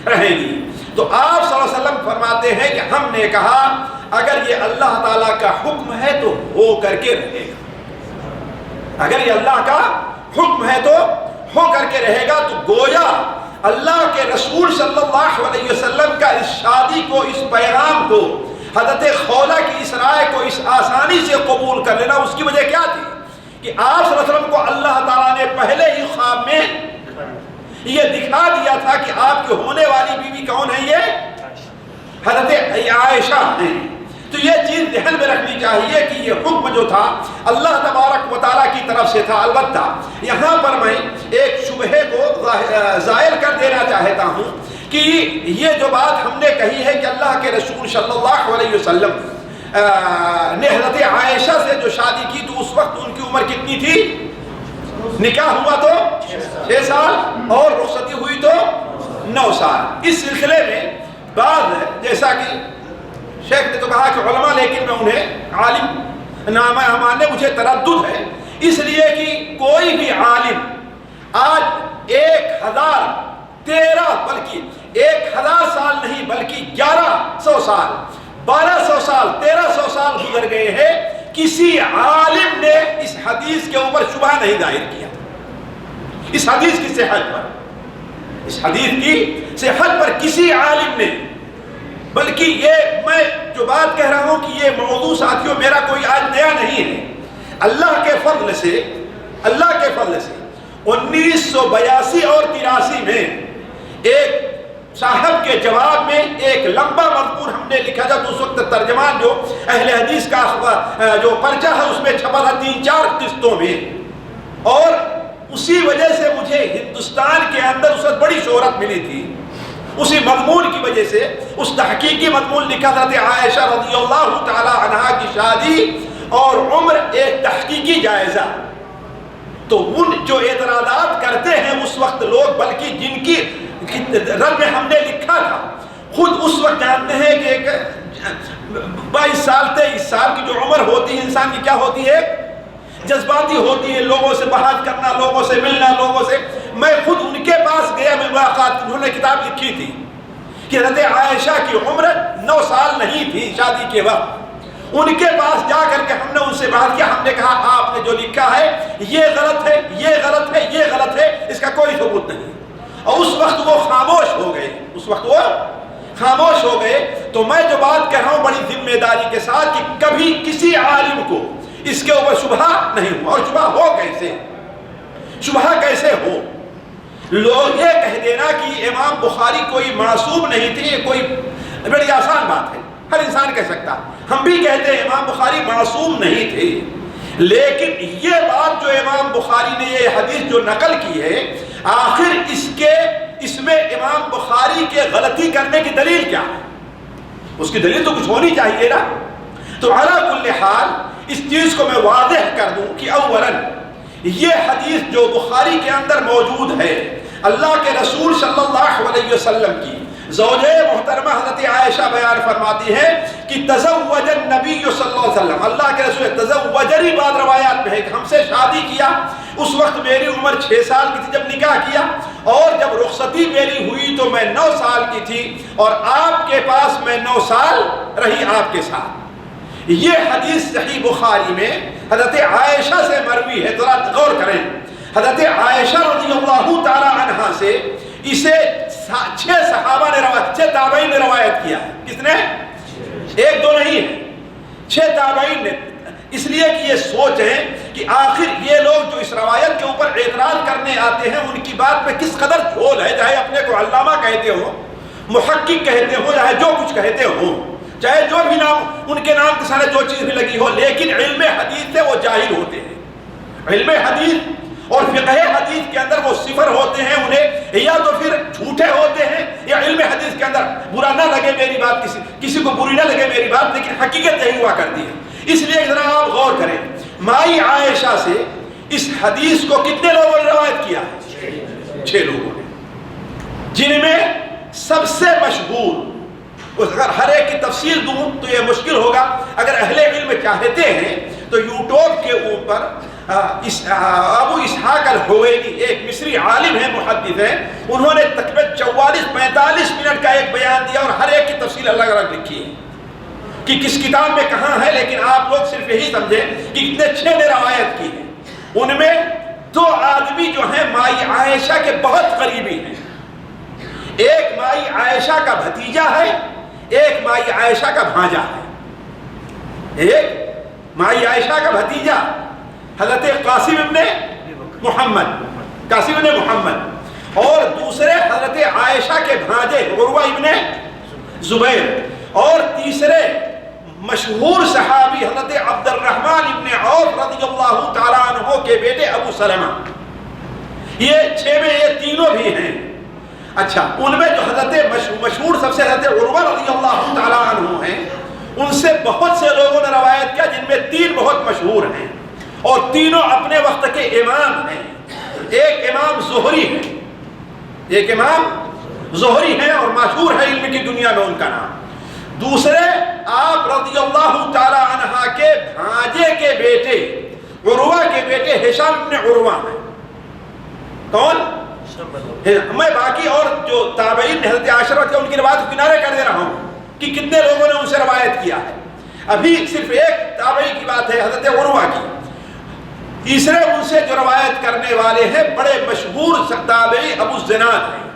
S2: رہے گی۔ تو آپ صلی اللہ علیہ وسلم فرماتے ہیں کہ ہم نے کہا اگر یہ اللہ تعالیٰ کا حکم ہے تو ہو کر کے رہے گا، اگر یہ اللہ کا حکم ہے تو ہو کر کے رہے گا۔ تو گویا اللہ کے رسول صلی اللہ علیہ وسلم کا اس شادی کو، اس پیغام کو، حضرت خولہ کی اس رائے کو اس آسانی سے قبول کر لینا، اس کی وجہ کیا تھی کہ آپ صلی اللہ علیہ وسلم کو اللہ تعالیٰ نے پہلے ہی خواب میں یہ دکھا دیا تھا کہ آپ کی ہونے والی بیوی کون ہے، یہ حضرت عائشہ ہیں۔ تو یہ چیز ذہن میں رکھنی چاہیے کہ یہ حکم جو تھا اللہ تبارک و تعالیٰ کی طرف سے تھا۔ البتہ یہاں پر میں ایک شبہے کو زائل کر دینا چاہتا ہوں کہ یہ جو بات ہم نے کہی ہے کہ اللہ کے رسول صلی اللہ علیہ وسلم نے حضرت عائشہ سے جو شادی کی تو اس وقت ان کی عمر کتنی تھی، نکاح ہوا تو 6 سال اور رخصتی ہوئی تو 9 سال۔ اس سلسلے میں بعد جیسا کہ شیخ نے تو کہا کہ علماء، لیکن میں انہیں عالم نہ ماننے مجھے تردد ہے، اس لیے کہ کوئی بھی عالم آج 1013 بلکہ 1000 سال نہیں بلکہ 1100 سال، 1200 سال، 1300 سال گزر گئے ہیں، کسی عالم نے اس حدیث کے اوپر شبہ نہیں ظاہر کیا، اس حدیث کی صحت پر، اس حدیث کی صحت پر کسی عالم نے۔ بلکہ یہ میں جو بات کہہ رہا ہوں کہ یہ موضوع ساتھیوں میرا کوئی آج نیا نہیں ہے، اللہ کے فضل سے 1982 اور 83 میں ایک صاحب کے جواب میں ایک لمبا مضمون ہم نے لکھا تھا، تو اس وقت ترجمان جو اہل حدیث کا جو پرچہ ہے اس میں چھپا تھا 3-4 قسطوں میں، اور اسی وجہ سے مجھے ہندوستان کے اندر اس وقت بڑی شہرت ملی تھی، اسی مضمون کی وجہ سے اس تحقیقی مضمون لکھا حضرت عائشہ رضی اللہ تعالی عنہا کی شادی اور عمر ایک تحقیقی جائزہ. تو ان جو اعتراضات کرتے ہیں اس وقت لوگ، بلکہ جن کی رد میں ہم نے لکھا تھا، خود اس وقت جانتے ہیں کہ ایک 22 سال 23 سال کی جو عمر ہوتی ہے انسان کی کیا ہوتی ہے، جذباتی ہوتی ہے، لوگوں سے بحث کرنا، لوگوں سے ملنا، لوگوں سے. میں خود ان کے پاس گیا، میں ملاقات، انہوں نے کتاب لکھی تھی کہ حضرت عائشہ کی عمر 9 سال نہیں تھی شادی کے وقت. ان کے پاس جا کر کے ہم نے ان سے بات کیا، ہم نے کہا آپ نے جو لکھا ہے یہ غلط ہے، یہ غلط ہے، یہ غلط ہے، اس کا کوئی ثبوت نہیں. اور اس وقت وہ خاموش ہو گئے، اس وقت وہ خاموش ہو گئے. تو میں جو بات کہہ رہا ہوں بڑی ذمہ داری کے ساتھ کہ کبھی کسی عالم کو اس کے اوپر شبہ نہیں ہوا. اور شبہ ہو کیسے، شبہ کیسے ہو؟ لوگ یہ کہہ دینا کہ امام بخاری کوئی معصوم نہیں تھے، یہ کوئی بڑی آسان بات ہے، ہر انسان کہہ سکتا. ہم بھی کہتے ہیں امام بخاری معصوم نہیں تھے، لیکن یہ بات جو امام بخاری نے یہ حدیث جو نقل کی ہے، آخر اس میں امام بخاری کے غلطی کرنے کی دلیل کیا ہے؟ اس کی دلیل تو کچھ ہونی چاہیے نا. تو علی کل حال اس چیز کو میں واضح کر دوں کہ اولاً یہ حدیث جو بخاری کے اندر موجود ہے، اللہ کے رسول صلی اللہ علیہ وسلم کی زوجہ محترمہ حضرت عائشہ بیان فرماتی ہے کہ تزوج النبی صلی اللہ علیہ وسلم، اللہ کے رسول تزوجنی، بعض روایات میں ہے کہ ہم سے شادی کیا. اس وقت میری عمر 6 سال کی تھی جب نکاح کیا، اور جب رخصتی میری ہوئی تو میں 9 سال کی تھی، اور آپ کے پاس میں 9 سال رہی آپ کے ساتھ. یہ حدیث صحیح بخاری میں حضرت عائشہ سے مروی ہے. ذرا غور کریں، حضرت عائشہ رضی اللہ تعالی عنہا سے اسے 6 صحابہ نے روایت، 6 تابعین نے روایت کیا. کس نے؟ 1 2 نہیں ہے، 6 تابعین نے. اس لیے کہ یہ سوچیں کہ آخر یہ لوگ جو اس روایت کے اوپر اعتراض کرنے آتے ہیں ان کی بات میں کس قدر جھول ہے. چاہے اپنے کو علامہ کہتے ہو، محقق کہتے ہو، چاہے جو کچھ کہتے ہو، چاہے جو بھی نام ان کے نام کے سارے جو چیز بھی لگی ہو، لیکن علم حدیث سے وہ جاہل ہوتے ہیں. علم حدیث اور فقہ حدیث کے اندر وہ صفر ہوتے ہیں، انہیں یا تو پھر جھوٹے ہوتے ہیں، یا علم حدیث کے اندر برا نہ لگے میری بات، کسی کو بری نہ لگے میری بات، لیکن حقیقت یہی ہوا کرتی ہے. اس لیے ذرا آپ غور کریں، مائی عائشہ سے اس حدیث کو کتنے لوگوں نے روایت کیا ہے؟ 6 لوگوں نے، جن میں سب سے مشہور، اگر ہر ایک کی تفصیل دوں تو یہ مشکل ہوگا. اگر اہل علم چاہتے ہیں تو یوٹیوب کے اوپر ابو اسحاق الحویلی، ایک مصری عالم ہیں، محدث ہیں، انہوں نے تقریباً 44-45 منٹ کا ایک بیان دیا، اور ہر ایک کی تفصیل الگ الگ لکھی ہے کہ کس کتاب میں کہاں ہے. لیکن آپ لوگ صرف یہی سمجھیں کہ کتنے 6 نے روایت کی ہے. ان میں 2 آدمی جو ہیں مائی عائشہ کے بہت قریبی ہیں. ایک مائی عائشہ کا بھتیجا ہے، ایک مائی عائشہ کا بھانجا ہے. ایک مائی عائشہ کا بھتیجا حضرت قاسم ابن محمد، اور دوسرے حضرت عائشہ کے بھانجے عروہ ابن زبیر، اور تیسرے مشہور صحابی حضرت عبد الرحمن ابن عوف رضی اللہ تعالیٰ عنہ کے بیٹے ابو سلمہ. یہ 6 میں یہ تینوں بھی ہیں. اچھا، ان میں جو حضرت مشہور سب سے حضرت عروہ رضی اللہ تعالیٰ عنہ ہیں، ان سے بہت سے لوگوں نے روایت کیا، جن میں 3 بہت مشہور ہیں، اور تینوں اپنے وقت کے امام ہیں. ایک امام زہری ہے، ایک امام زہری ہیں اور مشہور ہے علم کی دنیا میں ان کا نام. دوسرے آپ رضی اللہ تعالی عنہ کے بھانجے کے بیٹے، عروہ کے بیٹے ہشام ابن عروہ ہیں. کون؟ میں باقی اور جو تابعین حضرت عائشہ رضی ان کی روایت کنارے کر دے رہا ہوں کہ کتنے لوگوں نے ان سے روایت کیا ہے. ابھی صرف ایک تابعی کی بات ہے حضرت عروہ کی. تیسرے ان سے جو روایت کرنے والے ہیں بڑے مشہور تابعی ابو الزناد ہیں.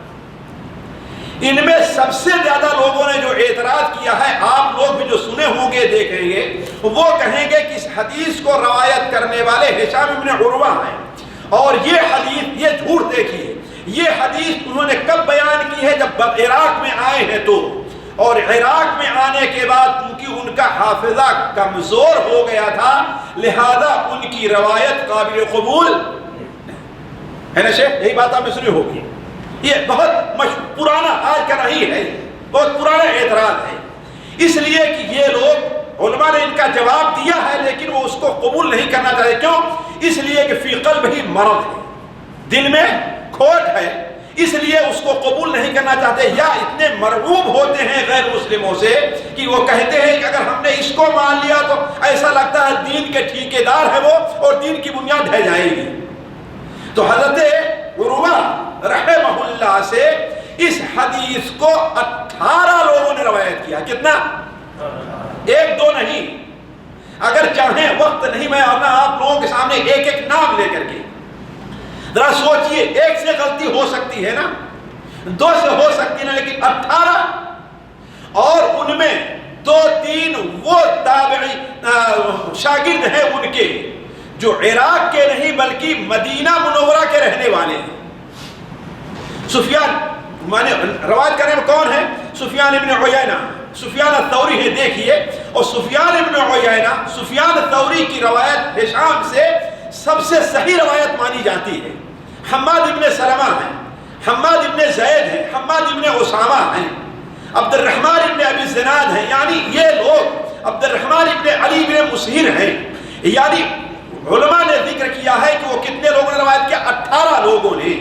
S2: ان میں سب سے زیادہ لوگوں نے جو اعتراض کیا ہے، آپ لوگ بھی جو سنے ہوں گے دیکھیں گے، وہ کہیں گے کہ اس حدیث کو روایت کرنے والے ہشام ابن عروہ ہیں. اور یہ حدیث، یہ جھوٹ دیکھیے، یہ حدیث انہوں نے کب بیان کی ہے؟ جب عراق میں آئے ہیں تو، اور عراق میں آنے کے بعد کیونکہ ان کا حافظہ کمزور ہو گیا تھا، لہذا ان کی روایت قابل قبول ہے نا شیخ؟ یہی بات آپ نے سنی ہوگی. یہ بہت پرانا آج کا نہیں ہے، بہت پرانا اعتراض ہے، اس لیے کہ یہ لوگ علماء نے ان کا جواب دیا ہے لیکن وہ اس کو قبول نہیں کرنا چاہتے. کیوں؟ اس لیے کہ فی قلب ہی مرض ہے، دل میں کھوٹ ہے، اس لیے اس کو قبول نہیں کرنا چاہتے، یا اتنے مرعوب ہوتے ہیں غیر مسلموں سے کہ وہ کہتے ہیں کہ اگر ہم نے اس کو مان لیا تو ایسا لگتا ہے دین کے ٹھیکیدار ہے وہ اور دین کی بنیاد ڈھہ جائے گی. تو حضرت عروہ رحمہ اللہ سے اس حدیث کو 18 لوگوں نے روایت کیا. کتنا؟ ایک دو نہیں. اگر چاہیں وقت نہیں میں اور نہ آپ لوگوں کے سامنے ایک ایک نام لے کر کے ذرا سوچئے، ایک سے غلطی ہو سکتی ہے نا، دو سے ہو سکتی ہے، لیکن 18 اور ان میں 2-3 وہ تابعی شاگرد ہیں ان کے جو عراق کے نہیں بلکہ مدینہ منورہ کے رہنے والے ہیں. سفیان مانے روایت کرنے میں کون ہے؟ سفیان ابن عیینہ، سفیان الثوری ہے. دیکھیے، اور سفیان ابن عیینہ، سفیان الثوری کی روایت ہشام سے سب سے صحیح روایت مانی جاتی ہے. حماد ابن سلمہ ہیں، حماد ابن زید ہیں، حماد ابن اسامہ ہیں، عبد الرحمن ابن ابی زناد ہیں. یعنی یہ لوگ عبد الرحمن ابن علی ابن مسہر ہیں. یعنی علماء نے ذکر کیا ہے کہ وہ کتنے لوگوں نے روایت کیا؟ 18 لوگوں نے.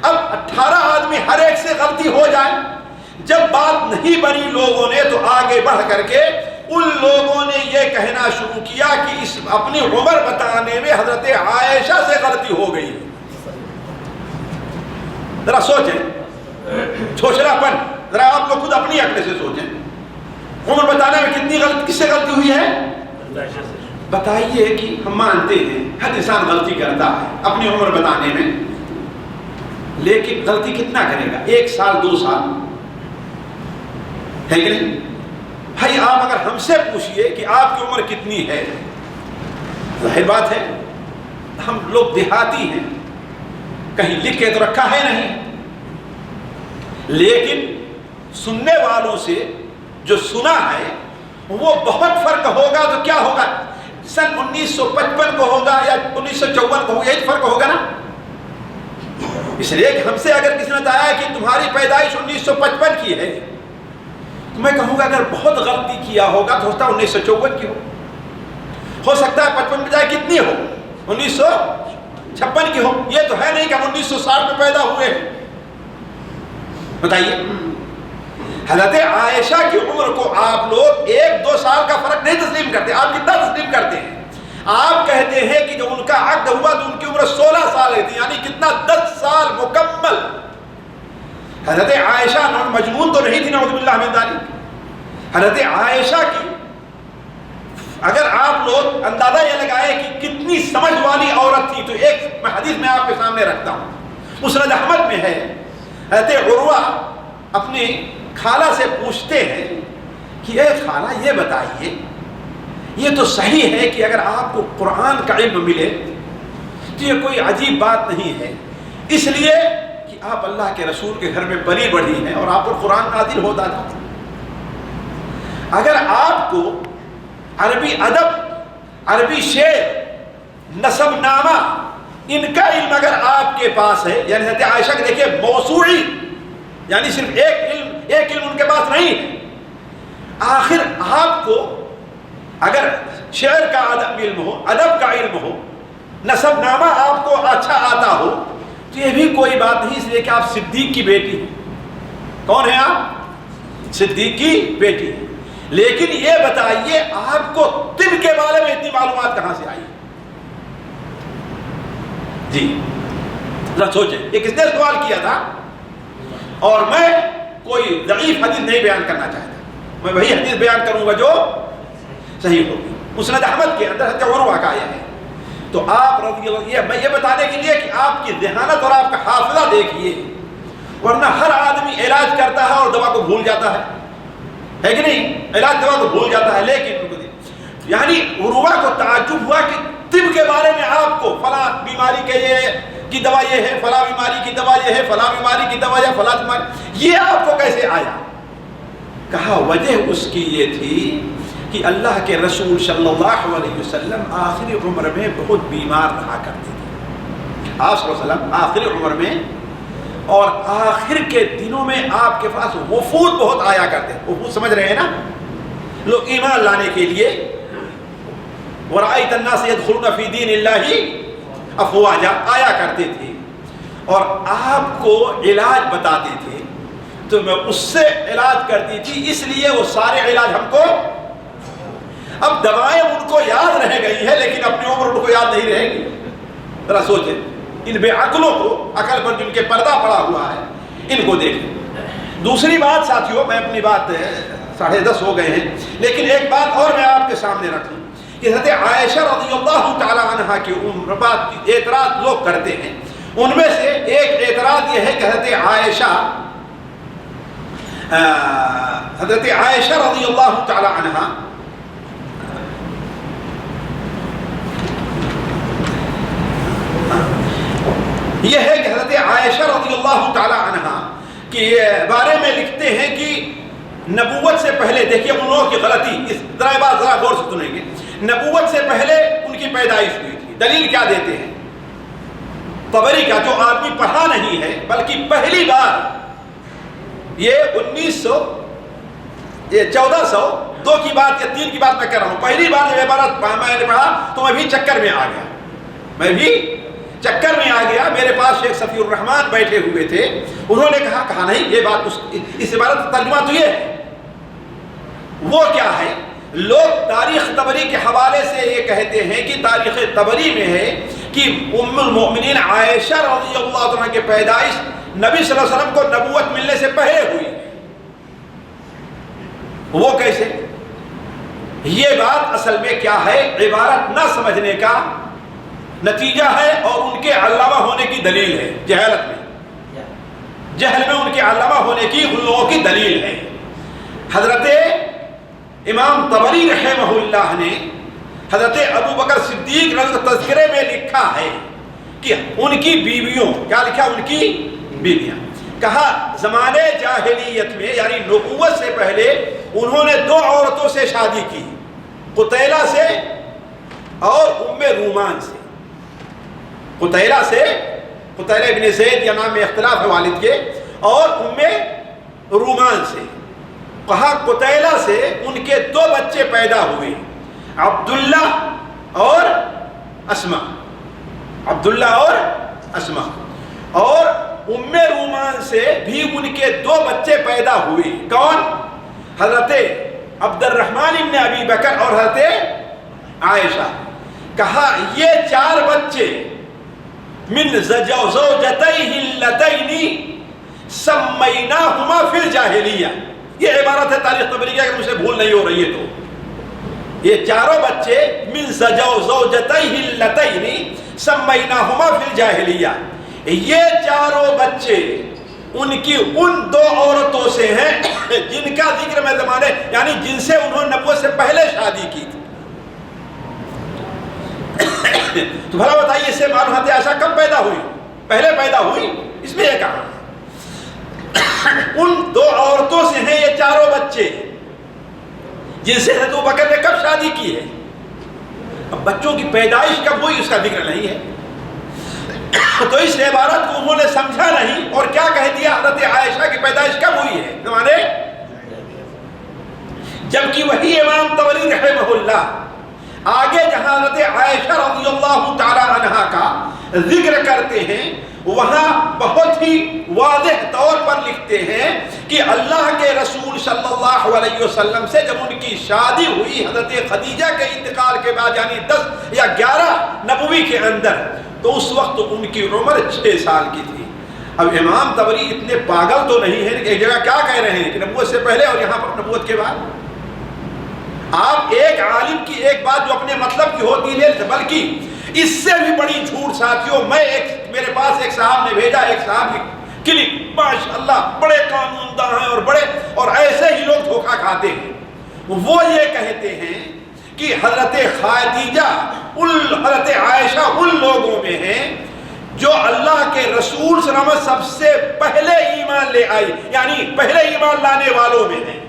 S2: اب 18 آدمی ہر ایک سے غلطی ہو جائے، جب بات نہیں بنی لوگوں نے تو آگے بڑھ کر کے ان لوگوں نے یہ کہنا شروع کیا کہ اس اپنی عمر بتانے میں حضرت عائشہ سے غلطی ہو گئی. ذرا سوچیں، چھوچلا پن، ذرا آپ لوگ خود اپنی عقل سے سوچیں، عمر بتانے میں کتنی غلطی، کس سے غلطی ہوئی ہے؟ بتائیے کہ ہم مانتے ہیں ہر انسان غلطی کرتا ہے اپنی عمر بتانے میں، لیکن غلطی کتنا کرے گا؟ 1 سال 2 سال ہے کہ نہیں؟ بھائی آپ اگر ہم سے پوچھئے کہ آپ کی عمر کتنی ہے، ظاہر بات ہے ہم لوگ دیہاتی ہیں، کہیں لکھ کے تو رکھا ہے نہیں، لیکن سننے والوں سے جو سنا ہے وہ بہت فرق ہوگا. تو کیا ہوگا؟ سن 1955 کو ہوگا یا 1954 کو ہوگا، یہی فرق ہوگا نا. اس لیے کہ ہم سے اگر کسی نے بتایا کہ تمہاری پیدائش 1955 کی ہے تو میں کہوں گا اگر بہت غلطی کیا ہوگا تو ہوتا 1954 کی ہو سکتا ہے 55 بجائے کتنی ہو؟ 1956 کی ہو. یہ تو ہے نہیں کہ ہم 1960 میں پیدا ہوئے ہیں. بتائیے، حضرت عائشہ کی عمر کو آپ لوگ 1-2 سال کا فرق نہیں تسلیم کرتے. آپ کتنا تسلیم کرتے ہیں؟ آپ کہتے ہیں کہ جب ان کا عقد ہوا تو ان کی عمر 16 سال تھی، یعنی کتنا؟ 10 سال مکمل. حضرت عائشہ مجنون تو نہیں تھی نعوذ باللہ من ذالک. حضرت عائشہ کی اگر آپ لوگ اندازہ یہ لگائے کہ کتنی سمجھ والی عورت تھی تو ایک حدیث میں آپ کے سامنے رکھتا ہوں، مسند احمد میں ہے. حضرت عروہ اپنی خالہ سے پوچھتے ہیں کہ اے خالہ یہ بتائیے، یہ تو صحیح ہے کہ اگر آپ کو قرآن کا علم ملے تو یہ کوئی عجیب بات نہیں ہے، اس لیے کہ آپ اللہ کے رسول کے گھر میں پلی بڑھی ہیں اور آپ پر قرآن نازل ہوتا تھا. اگر آپ کو عربی ادب، عربی شعر، نسب نامہ، ان کا علم اگر آپ کے پاس ہے، یعنی حضرت عائشہ کے دیکھیں موسوعی، یعنی صرف ایک علم ان کے پاس نہیں ہے. آخر آپ کو اگر شعر کا علم ہو، ادب کا علم ہو، نسب نامہ آپ کو اچھا آتا ہو تو یہ بھی کوئی بات نہیں، اس لیے کہ آپ صدیق کی بیٹی ہیں. کون ہیں آپ؟ صدیق کی بیٹی ہیں. لیکن یہ بتائیے آپ کو طب کے بارے میں اتنی معلومات کہاں سے آئی؟ جی ذرا سوچیں، یہ کس نے سوال کیا تھا؟ اور میں کوئی ضعیف حدیث نہیں بیان کرنا چاہتا، میں وہی حدیث بیان کروں گا جو صحیح ہوگی. مسند احمد کے اندر حضرت عروہ کا آیا ہے. تو آپ رضی اللہ، میں یہ بتانے کے لیے کہ آپ کی ذہانت اور آپ کا حافظہ دیکھیے، ورنہ ہر آدمی علاج کرتا ہے اور دوا کو بھول جاتا ہے کہ نہیں؟ علاج دوا کو بھول جاتا ہے. لیکن یعنی عروہ کو تعجب ہوا کہ طب کے بارے میں آپ کو فلاں بیماری کے یہ کی دوا یہ ہے، فلاں بیماری کی دوا یہ ہے، فلاں بیماری کی دوا یہ، فلاں بیماری یہ آپ کو کیسے آیا؟ کہا وجہ اس کی یہ تھی کہ اللہ کے رسول صلی اللہ علیہ وسلم آخری عمر میں بہت بیمار رہا کرتے تھے. آپ صلی اللہ علیہ وسلم آخری عمر میں اور آخر کے دنوں میں آپ کے پاس وفود بہت آیا کرتے ہیں. وفود سمجھ رہے ہیں نا, لوگ ایمان لانے کے لیے. وَرَأَيْتَ النَّاسَ يَدْخُلُونَ فِي دِينِ اللَّهِ أَفْوَاجًا آیا کرتے تھے, اور آپ کو علاج بتاتے تھے تو میں اس سے علاج کرتی تھی, اس لیے وہ سارے علاج ہم کو, اب دوائیں ان کو یاد رہ گئی ہے لیکن اپنی عمر ان کو یاد نہیں رہے گی. ذرا سوچیں, ان بے عقلوں کو, عقل پر جن کے پردہ پڑا ہوا ہے, ان کو دیکھیں. دوسری بات ساتھیوں, میں اپنی بات 10:30 ہو گئے ہیں, لیکن ایک بات اور میں آپ کے سامنے رکھوں کہ حضرت عائشہ رضی اللہ تعالی عنہا کی عمر بات اعتراض لوگ کرتے ہیں. ان میں سے ایک اعتراض یہ ہے کہ حضرت عائشہ رضی اللہ تعالی عنہا یہ ہے کہ حضرت عائشہ رضی اللہ تعالی عنہا کے بارے میں لکھتے ہیں کہ نبوت سے پہلے, دیکھیے ان لوگوں کی غلطی, اس بات ذرا غور سے سنیں گے. نبوت سے پہلے ان کی پیدائش ہوئی تھی. دلیل کیا دیتے ہیں؟ طبری کا, جو آدمی پڑھا نہیں ہے, بلکہ پہلی بار یہ 1402 کی بات یا 3 کی بات میں کہہ رہا ہوں, پہلی بار جب عبارت میں نے پڑھا تو میں بھی چکر میں آ گیا. میرے پاس شیخ صفی الرحمان بیٹھے ہوئے تھے, انہوں نے کہا نہیں یہ بات اس عبارت کا ترجمہ تو یہ ہے. وہ کیا ہے؟ لوگ تاریخ طبری کے حوالے سے یہ کہتے ہیں کہ تاریخ طبری میں ہے کہ ام المؤمنین عائشہ رضی اللہ عنہ کی پیدائش نبی صلی اللہ علیہ وسلم کو نبوت ملنے سے پہلے ہوئی. وہ کیسے؟ یہ بات اصل میں کیا ہے, عبارت نہ سمجھنے کا نتیجہ ہے اور ان کے علامہ ہونے کی دلیل ہے. جہل میں ان کے علامہ ہونے کی ان لوگوں کی دلیل ہے. حضرت امام طبری رحمہ اللہ نے حضرت ابو بکر صدیق رضی اللہ تذکرے میں لکھا ہے کہ ان کی بیویوں, کیا لکھا؟ ان کی بیویاں. کہا زمانے جاہلیت میں, یعنی نبوت سے پہلے, انہوں نے 2 عورتوں سے شادی کی, قتیلہ سے اور ام رومان سے. قتیلہ ابن زید یا نام میں اختلاف ہے والد کے, اور ام رومان سے. کہا قتیلہ سے ان کے 2 بچے پیدا ہوئے, عبداللہ اور اسما. اور ام رومان سے بھی ان کے 2 بچے پیدا ہوئے. کون؟ حضرت عبد الرحمن ابن ابی بکر اور حضرت عائشہ. کہا یہ 4 بچے من زوجتیہ اللتین سمیناہما فی الجاہلیہ. یہ عبارت ہے تاریخ طبری کی, اگر مجھے بھول نہیں ہو رہی ہے تو. یہ 4 بچے من زوجتیہ اللتین سمیناہما فی الجاہلیہ, یہ 4 بچے ان کی ان 2 عورتوں سے ہیں جن کا ذکر میں زمانے, یعنی جن سے انہوں نے نبوت سے پہلے شادی کی تھی. تو بھلا بتائیے اس سے معلوم حضرت عائشہ کب پیدا ہوئی؟ پہلے پیدا ہوئی. اس میں یہ کہا ان 2 عورتوں سے ہیں یہ 4 بچے جن سے حضرت ابوبکر نے کب شادی کی ہے. اب بچوں کی پیدائش کب ہوئی اس کا ذکر نہیں ہے. تو اس عبارت کو انہوں نے سمجھا نہیں اور کیا کہہ دیا, حضرت عائشہ کی پیدائش کب ہوئی ہے زمانے, جبکہ وہی امام طبری رحمہ اللہ آگے جہاں حضرت عائشہ رضی اللہ تعالی عنہا کا ذکر کرتے ہیں وہاں بہت ہی واضح طور پر لکھتے ہیں کہ اللہ کے رسول صلی اللہ علیہ وسلم سے جب ان کی شادی ہوئی حضرت خدیجہ کے انتقال کے بعد, یعنی 10 یا 11 نبوی کے اندر, تو اس وقت ان کی عمر 6 سال کی تھی. اب امام طبری اتنے پاگل تو نہیں ہیں کہ ایک جگہ کیا کہہ رہے ہیں کہ نبوت سے پہلے اور یہاں پر نبوت کے بعد. آپ ایک عالم کی ایک بات جو اپنے مطلب کی ہوتی ہے, بلکہ اس سے بھی بڑی جھوٹ ساتھیوں. میرے پاس ایک صاحب نے بھیجا, ایک صاحب کلک, ماشاءاللہ بڑے قانونداں ہیں اور ایسے ہی لوگ دھوکہ کھاتے ہیں. وہ یہ کہتے ہیں کہ حضرت خدیجہ حضرت عائشہ ان لوگوں میں ہیں جو اللہ کے رسول صلی اللہ علیہ وسلم سب سے پہلے ایمان لے آئی, یعنی پہلے ایمان لانے والوں میں ہیں.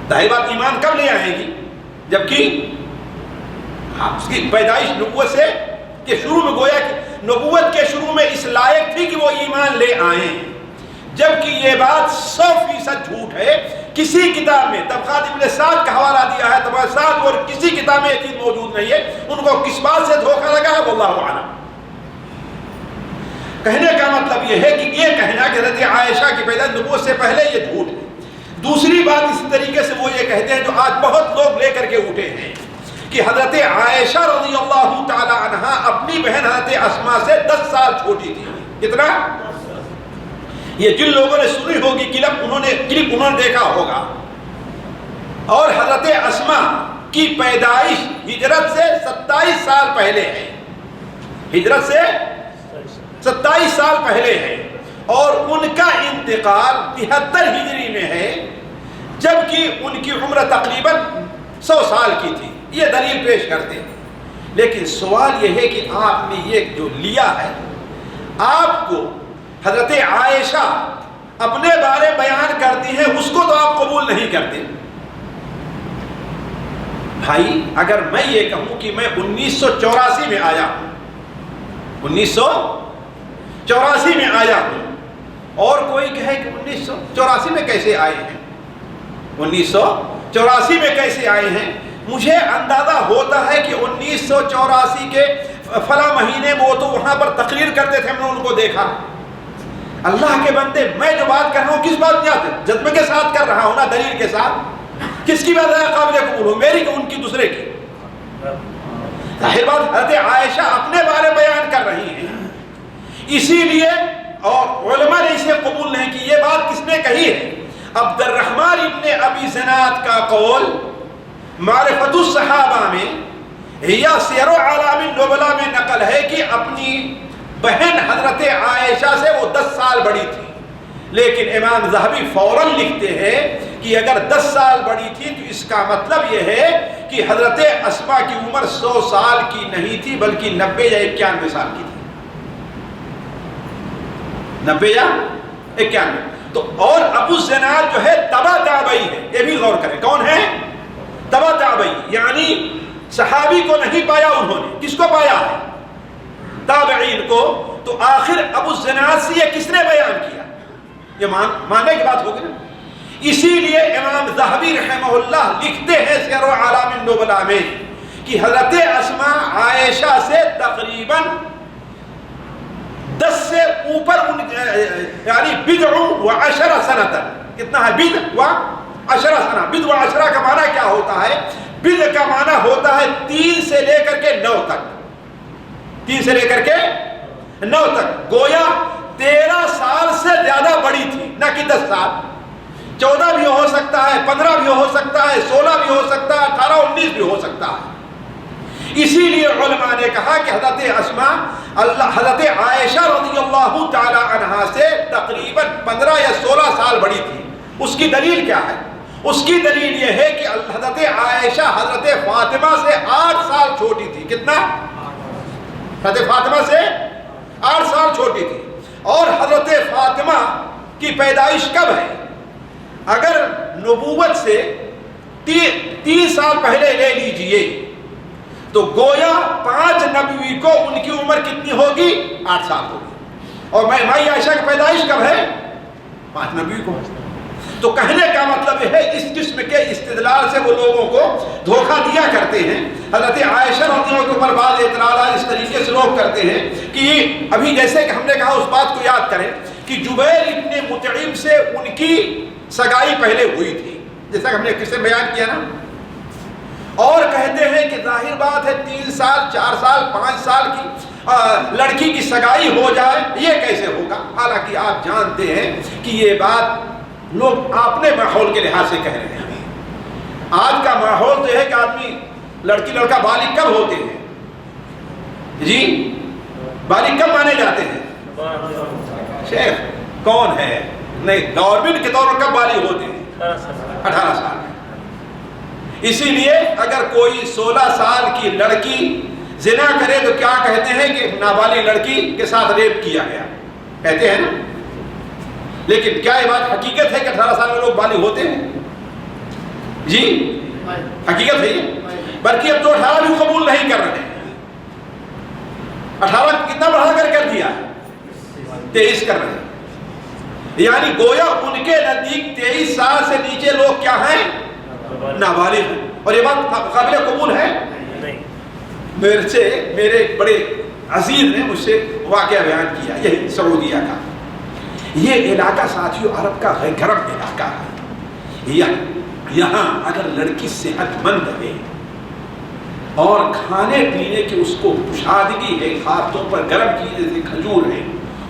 S2: ظاہر بات ایمان کب لے آئے گی جبکہ اس کی پیدائش نبوت سے کہ شروع میں گویا کہ نبوت کے شروع میں اس لائق تھی کہ وہ ایمان لے آئیں، جبکہ یہ بات 100% جھوٹ ہے۔ کسی کتاب میں طبقات ابن سعد کا حوالہ دیا ہے، طبقات سعد اور کسی کتاب میں یہ چیز موجود نہیں ہے۔ ان کو کس بات سے دھوکہ لگا ہے واللہ اعلم۔ کہنے کا مطلب یہ ہے کہ یہ کہنا کہ حضرت عائشہ کی پیدائش نبوت سے پہلے، یہ جھوٹ ہے۔ دوسری بات اسی طریقے سے وہ یہ کہتے ہیں جو آج بہت لوگ لے کر کے اٹھے ہیں کہ حضرت عائشہ رضی اللہ تعالی عنہا اپنی بہن حضرت اسماء سے 10 سال چھوٹی تھی۔ کتنا؟ یہ جن لوگوں نے سنی ہوگی کلپ انہوں نے دیکھا ہوگا۔ اور حضرت اسماء کی پیدائش ہجرت سے 27 سال پہلے ہے، ہجرت سے 27 سال پہلے ہے، اور ان کا انتقال 73 ہجری میں ہے، جبکہ ان کی عمر تقریباً 100 سال کی تھی۔ یہ دلیل پیش کرتے ہیں۔ لیکن سوال یہ ہے کہ آپ نے یہ جو لیا ہے، آپ کو حضرت عائشہ اپنے بارے بیان کرتی ہے، اس کو تو آپ قبول نہیں کرتے۔ بھائی اگر میں یہ کہوں کہ میں 1984 میں آیا ہوں، 1984 میں آیا ہوں، اور کوئی کہے کہ 1984 میں کیسے آئے ہیں، 1984 میں کیسے آئے ہیں، مجھے اندازہ ہوتا ہے کہ 1984 کے فلاں مہینے میں وہ تو وہاں پر تقریر کرتے تھے، ہم نے ان کو دیکھا۔ اللہ کے بندے، میں جو بات کر رہا ہوں کس بات کی جذبے کے ساتھ کر رہا ہوں نا، دلیل کے ساتھ۔ کس کی بات قابل قبول ہو، میری کہ ان کی، دوسرے کی؟ ظاہر بات حضرت عائشہ اپنے بارے بیان کر رہی ہیں، اسی لیے اور علماء نے اسے قبول نہیں کی۔ یہ بات کس نے کہی ہے؟ عبد الرحمن ابن ابی زناد کا قول معرفت الصحابہ میں یا سیر اعلام النبلاء میں نقل ہے کہ اپنی بہن حضرت عائشہ سے وہ 10 سال بڑی تھی، لیکن امام ذہبی فوراً لکھتے ہیں کہ اگر 10 سال بڑی تھی تو اس کا مطلب یہ ہے کہ حضرت اسماء کی عمر 100 سال کی نہیں تھی بلکہ 90 یا 91 سال کی تھی، 90 یا 91۔ تو اور ابو زناد جو ہے تبع تابعی ہے، یہ بھی غور کریں، کون ہے؟ تبع تابعی، یعنی صحابی کو نہیں پایا انہوں نے، کس کو پایا ہے؟ تابعین کو۔ تو آخر ابو زناد سے یہ کس نے بیان کیا؟ یہ ماننے کی بات ہوگی نا۔ اسی لیے امام ذہبی رحمہ اللہ لکھتے ہیں سیر اعلام النبلاء میں کہ حضرت اسماء عائشہ سے تقریباً 10 سے اوپر یعنی بضع و عشر سنۃ، کتنا ہے؟ بضع و عشر سنہ۔ بضع و عشرہ کا معنی کیا ہوتا ہے؟ بضع کا معنی ہوتا ہے 3 سے لے کر کے 9 تک، 3 سے لے کر کے 9 تک، گویا 13 سال سے زیادہ بڑی تھی، نہ کہ 10 سال۔ 14 بھی ہو سکتا ہے، 15 بھی ہو سکتا ہے، 16 بھی ہو سکتا ہے، 18 19 بھی ہو سکتا ہے۔ اسی لیے علماء نے کہا کہ حضرت اسماء حضرت عائشہ رضی اللہ تعالی عنہا سے تقریباً 15 یا 16 سال بڑی تھی۔ اس کی دلیل کیا ہے؟ اس کی دلیل یہ ہے کہ حضرت عائشہ حضرت فاطمہ سے 8 سال چھوٹی تھی۔ کتنا؟ حضرت فاطمہ سے 8 سال چھوٹی تھی۔ اور حضرت فاطمہ کی پیدائش کب ہے؟ اگر نبوت سے 3 سال پہلے لے لیجئے تو گویا 5 نبوی کو ان کی عمر کتنی ہوگی؟ 8 سال ہوگی۔ اور مائی عائشہ کی پیدائش کب ہے؟ 5 نبوی کو۔ تو کہنے کا مطلب یہ ہے اس قسم کے استدلال سے وہ لوگوں کو دھوکہ دیا کرتے ہیں۔ حضرت عائشہ رضی اللہ عنہا کے اوپر بعض اعتراضات اس طریقے سے لوگ کرتے ہیں کہ ابھی جیسے کہ ہم نے کہا اس بات کو یاد کریں کہ جبیر ابن مطعم سے ان کی سگائی پہلے ہوئی تھی، جیسا کہ ہم نے کسے بیان کیا نا۔ اور کہتے ہیں کہ ظاہر بات ہے 3 سال 4 سال 5 سال کی لڑکی کی سگائی ہو جائے، یہ کیسے ہوگا؟ حالانکہ آپ جانتے ہیں کہ یہ بات لوگ اپنے ماحول کے لحاظ سے کہہ رہے ہیں۔ آج کا ماحول تو ہے کہ آدمی لڑکی لڑکا بالغ کب ہوتے ہیں؟ جی بالغ کب مانے جاتے ہیں؟ شیخ کون ہے؟ نہیں، گورنمنٹ کے طور پر کب بالغ ہوتے ہیں؟ 18 سال۔ اسی لیے اگر کوئی 16 سال کی لڑکی زنا کرے تو کیا کہتے ہیں کہ نابالغ لڑکی کے ساتھ ریپ کیا گیا، کہتے ہیں نا۔ لیکن کیا یہ بات حقیقت ہے کہ 18 سال میں لوگ بالغ ہوتے ہیں؟ جی حقیقت ہے یہ، بلکہ اب تو 18 بھی قبول نہیں کر رہے ہیں۔ 18 کتنا بڑھا کر دیا ہے؟ 23 کر رہے ہیں. یعنی گویا ان کے نزدیک 23 سال سے نیچے لوگ کیا ہیں؟ نابالغ ہیں. اور یہ بات قابل قبول ہے؟ میرے ایک بڑے عزیز نے مجھ سے واقعہ بیان کیا یہی سعودیہ کا. یہ علاقہ ساتھیوں عرب کا گرم علاقہ ہے. یہاں اگر لڑکی صحت مند ہے اور کھانے پینے کی اس کو کشادگی ہے، خاص طور پر گرم چیزیں جیسے کھجور ہے،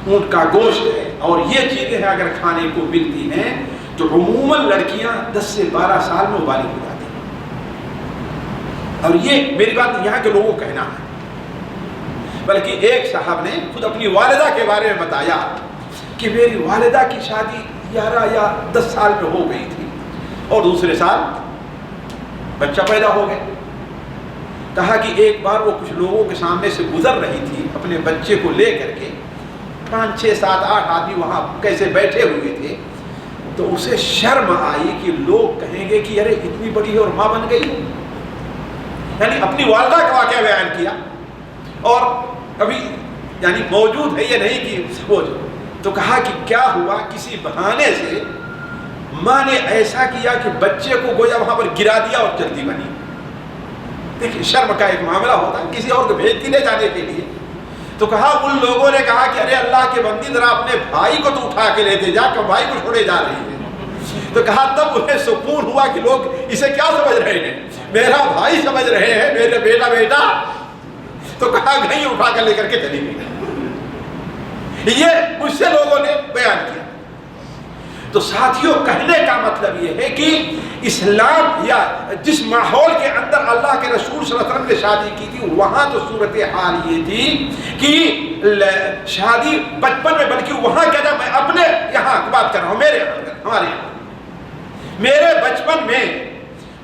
S2: اونٹ کا گوشت ہے اور یہ چیزیں ہیں اگر کھانے کو ملتی ہیں تو عموماً لڑکیاں 10 سے 12 سال میں بالغ ہو جاتی ہیں. اور یہ میری بات یہاں کے لوگوں کا کہنا ہے، بلکہ ایک صاحب نے خود اپنی والدہ کے بارے میں بتایا کہ میری والدہ کی شادی 11 یا 10 سال میں ہو گئی تھی اور دوسرے سال بچہ پیدا ہو گیا. کہا کہ ایک بار وہ کچھ لوگوں کے سامنے سے گزر رہی تھی اپنے بچے کو لے کر کے، 5 6 7 8 آدمی وہاں کیسے بیٹھے ہوئے تھے، تو اسے شرم آئی کہ لوگ کہیں گے کہ ارے اتنی بڑی ہے اور ماں بن گئی. یعنی اپنی والدہ کا واقعہ بیان کیا اور کبھی یعنی موجود ہے یہ نہیں کہ وہ تو کہا کہ کیا ہوا، کسی بہانے سے ماں نے ایسا کیا کہ بچے کو گویا وہاں پر گرا دیا اور جلدی بنی. دیکھیں شرم کا ایک معاملہ ہوتا ہے، کسی اور کو بھیجتی لے جانے کے لیے. تو کہا ان لوگوں نے کہا کہ ارے اللہ کے بندی ذرا اپنے بھائی کو تو اٹھا کے لیتے جا، کہ بھائی کو چھوڑے جا رہی ہے. تو کہا تب انہیں سکون ہوا کہ لوگ اسے کیا سمجھ رہے ہیں، میرا بھائی سمجھ رہے ہیں، میرے بیٹا. تو کہا نہیں، اٹھا کر لے کر کے چلی گئی. یہ مجھ سے لوگوں نے بیان کیا. تو ساتھیوں کہنے کا مطلب یہ ہے کہ اسلام یا جس ماحول کے اندر اللہ کے رسول صلی اللہ علیہ وسلم نے شادی کی تھی وہاں تو صورتحال یہ تھی کہ شادی بچپن میں، بلکہ وہاں کیا تھا، میں اپنے یہاں بات کر رہا ہوں، ہمارے یہاں میرے بچپن میں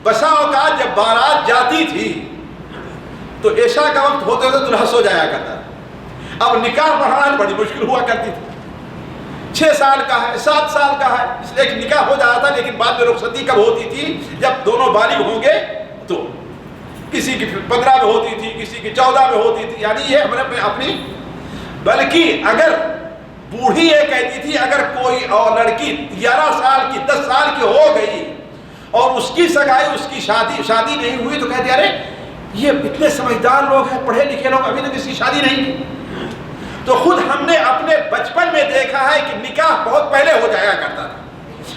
S2: بسا اوقات جب بارات جاتی تھی تو عشاء کا وقت ہوتے ہوتے دلہا سو جایا کرتا. اب نکاح پڑھانا بڑی مشکل ہوا کرتی تھی. 6 سال کا ہے، 7 سال کا ہے، اس لیے ایک نکاح ہو جاتا تھا. لیکن بعد میں رخصتی کب ہوتی تھی؟ جب دونوں بالغ ہوں گے تو کسی کی 15 میں ہوتی تھی، کسی کی 14 میں ہوتی تھی. یعنی یہ ہمیں اپنی، بلکہ اگر بوڑھی یہ کہتی تھی اگر کوئی اور لڑکی 11 سال کی 10 سال کی ہو گئی اور اس کی سگائی، اس کی شادی نہیں ہوئی تو کہتے ارے یہ اتنے سمجھدار لوگ ہیں، پڑھے لکھے لوگ، ابھی تک اس کی شادی نہیں کی. تو خود ہم نے اپنے بچپن میں دیکھا ہے کہ نکاح بہت پہلے ہو جایا کرتا تھا.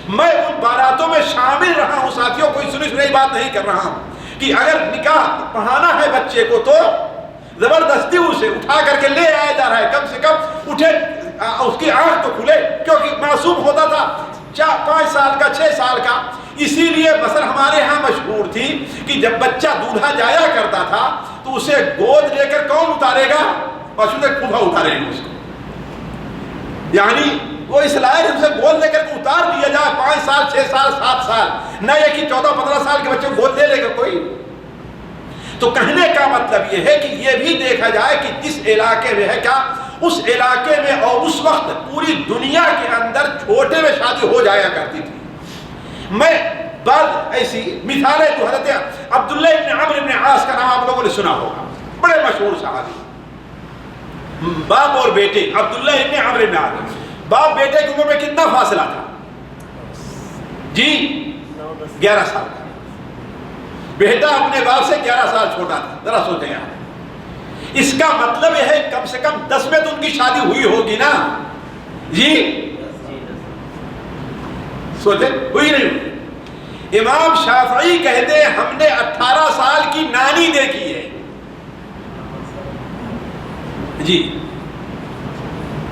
S2: میں ان باراتوں میں شامل رہا ہوں ساتھیوں، کوئی سنی سنائی بات نہیں کر رہا ہوں کہ اگر نکاح پڑھانا ہے بچے کو تو زبردستی اسے اٹھا کر کے لے آیا جا رہا ہے. کم سے کم اٹھے، اس کی آنکھ تو کھلے، کیونکہ معصوم ہوتا تھا 5 سال کا 6 سال کا. اسی لیے مثلا ہمارے ہاں مشہور تھی کہ جب بچہ دولہا جایا کرتا تھا تو اسے گود لے کر کون اتارے گا؟ پھوپھا اتارے گا اس کو. یعنی وہ اس لائق اسے گود لے کر اتار لیا جائے. 5 سال 6 سال 7 سال، نہ یہ کہ 14 15 سال کے بچے کو گود لے گا کوئی. تو کہنے کا مطلب یہ ہے کہ یہ بھی دیکھا جائے کہ جس علاقے میں ہے کیا اس علاقے میں اور اس وقت پوری دنیا کے اندر چھوٹے میں شادی ہو جایا کرتی تھی. میں بعض ایسی مثالیں جو حضرت عبداللہ ابن عمرو ابن عاص کا نام آپ لوگوں نے سنا ہوگا، بڑے مشہور صحابی، باپ اور بیٹے عبداللہ ابن عمرو ابن عاص. باپ بیٹے کی عمر میں کتنا فاصلہ تھا؟ جی 11 سال کا. بیٹا اپنے باپ سے 11 سال چھوٹا تھا. ذرا سوچیں آپ، اس کا مطلب یہ ہے کم سے کم 10 میں تو ان کی شادی ہوئی ہوگی نا. جی سوچیں، ہوئی نہیں. امام شافعی کہتے ہیں ہم نے 18 سال کی نانی دیکھی ہے. جی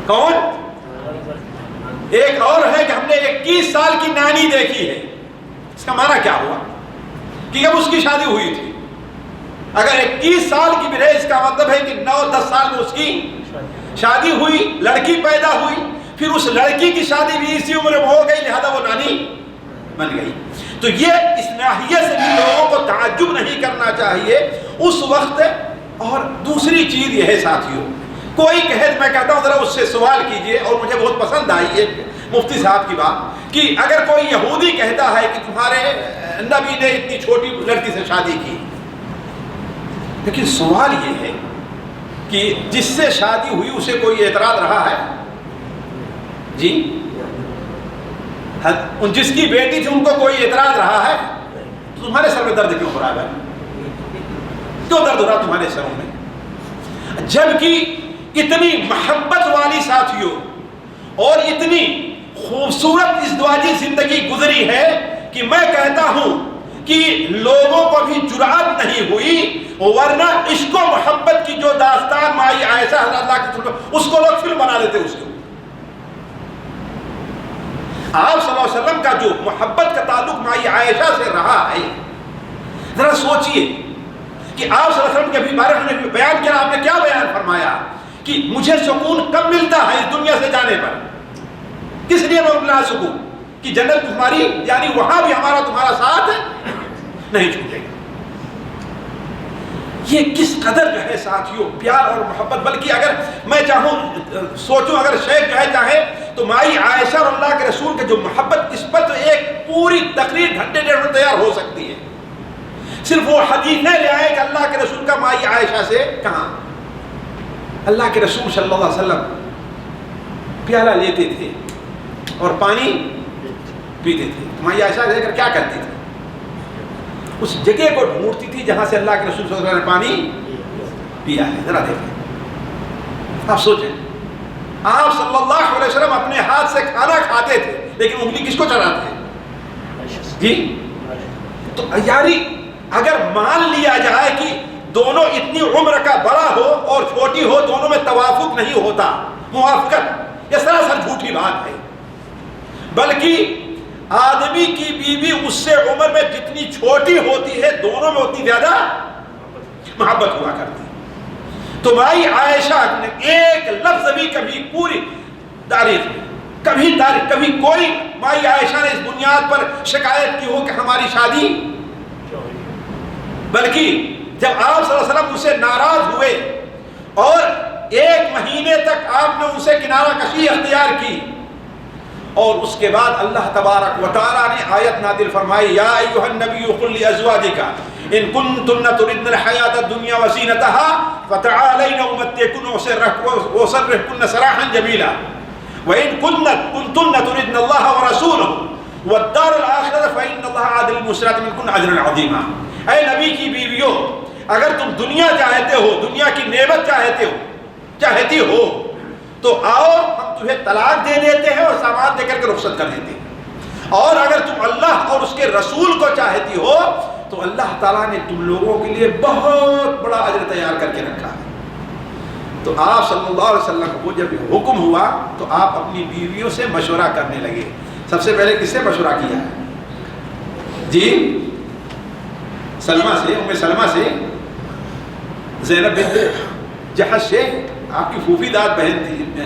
S2: کون؟ ایک اور ہے کہ ہم نے 21 سال کی نانی دیکھی ہے. اس کا معنی کیا ہوا کہ جب اس کی شادی ہوئی تھی، اگر 21 سال کی بھی رہے اس کا مطلب ہے کہ 9-10 سال میں اس کی شادی ہوئی، لڑکی پیدا ہوئی، پھر اس لڑکی کی شادی بھی اسی عمر میں ہو گئی، لہذا وہ نانی بن گئی. تو یہ اس ناحیے سے بھی لوگوں کو تعجب نہیں کرنا چاہیے اس وقت. اور دوسری چیز یہ ہے ساتھیوں، کوئی کہے، میں کہتا ہوں ذرا اس سے سوال کیجئے، اور مجھے بہت پسند آئی ہے مفتی صاحب کی بات کہ اگر کوئی یہودی کہتا ہے کہ تمہارے نبی نے اتنی چھوٹی لڑکی سے شادی کی، لیکن سوال یہ ہے کہ جس سے شادی ہوئی اسے کوئی اعتراض رہا ہے؟ جی جس کی بیٹی تھی ان کو کوئی اعتراض رہا ہے؟ تمہارے سر میں درد کیوں ہو رہا ہے؟ کیوں درد ہو رہا تمہارے سروں میں؟ جبکہ اتنی محبت والی ساتھیوں اور اتنی خوبصورت ازدواجی زندگی گزری ہے کہ میں کہتا ہوں کہ لوگوں کو بھی جرأت نہیں ہوئی، ورنہ عشق و محبت کی جو داستان مائی عائشہ اللہ کے اس کو لوگ فلم بنا لیتے اس کو۔ آپ صلی اللہ علیہ وسلم کا جو محبت کا تعلق مائی عائشہ سے رہا ہے، ذرا سوچئے کہ آپ صلی اللہ علیہ وسلم کے بارے میں بیان کیا، آپ نے کیا بیان فرمایا کہ مجھے سکون کب ملتا ہے اس دنیا سے جانے پر؟ کس لیے میں ملا سکون کہ جنت تمہاری، یعنی وہاں بھی ہمارا تمہارا ساتھ نہیں چھوٹے گا۔ یہ کس قدر جو ہے ساتھیوں پیار اور محبت، بلکہ اگر میں چاہوں سوچوں، اگر شیخ جو ہے چاہے تو مائی عائشہ اور اللہ کے رسول کے جو محبت، اس پر تو ایک پوری تقریر گھنٹے ڈیڑھ میں تیار ہو سکتی ہے۔ صرف وہ حدیثیں لے آئے کہ اللہ کے رسول کا مائی عائشہ سے کہاں۔ اللہ کے رسول صلی اللہ علیہ وسلم پیالہ لیتے تھے اور پانی پیتے تھے، مائی عائشہ لے کر کیا کرتی تھی؟ اس جگہ کو ڈھونڈتی تھی جہاں سے اللہ کے رسول صلی اللہ علیہ وسلم نے پانی پیا ہے۔ ذرا دیکھیں، آپ سوچیں، آپ صلی اللہ علیہ وسلم اپنے ہاتھ سے کھانا کھاتے تھے لیکن انگلی کس کو چلاتے تھے؟ جی تو یاری اگر مان لیا جائے کہ دونوں اتنی عمر کا بڑا ہو اور چھوٹی ہو، دونوں میں توافق نہیں ہوتا، موافقت، یہ سراسر جھوٹی بات ہے۔ بلکہ آدمی کی بیوی اس سے عمر میں جتنی چھوٹی ہوتی ہے، دونوں میں اتنی زیادہ محبت ہوا کرتی ہے۔ تو مائی عائشہ نے ایک لفظ بھی کبھی پوری تاریخ میں کبھی کوئی مائی عائشہ نے اس بنیاد پر شکایت کی ہو کہ ہماری شادی، بلکہ جب آپ صلی اللہ علیہ وسلم اس سے ناراض ہوئے اور ایک مہینے تک آپ نے ان سے کنارہ کشی اختیار کی، اور اس کے بعد اللہ تبارک و تعالیٰ نے آیت نازل فرمائی، یا ایھا النبی قل لازواجک ان کنتن تردن الحیاۃ الدنیا وزینتها فتعالین امتعکن واسرحکن سراحا جمیلا وان کنتن تردن اللہ ورسولہ والدار الآخرۃ فإن اللہ عاد للمحسنات منکن اجرا عظیما۔ اے نبی کی بیویوں، اگر تم دنیا چاہتے ہو، دنیا کی نعمت چاہتی ہو تو آؤ ہم تمہیں طلاق دے دیتے ہیں اور سامان دے کر کے رخصت کر دیتے ہیں، اور اگر تم اللہ اور اس کے رسول کو چاہتی ہو تو اللہ تعالیٰ نے تم لوگوں کے لیے بہت بڑا اجر تیار کر کے رکھا ہے۔ تو آپ صلی اللہ علیہ وسلم کو جب حکم ہوا تو آپ اپنی بیویوں سے مشورہ کرنے لگے۔ سب سے پہلے کس سے مشورہ کیا ہے؟ جی سلمہ سے، ام سلمہ سے، زینب بنت جحش سے، آپ کی پھوپھی داد بہن تھی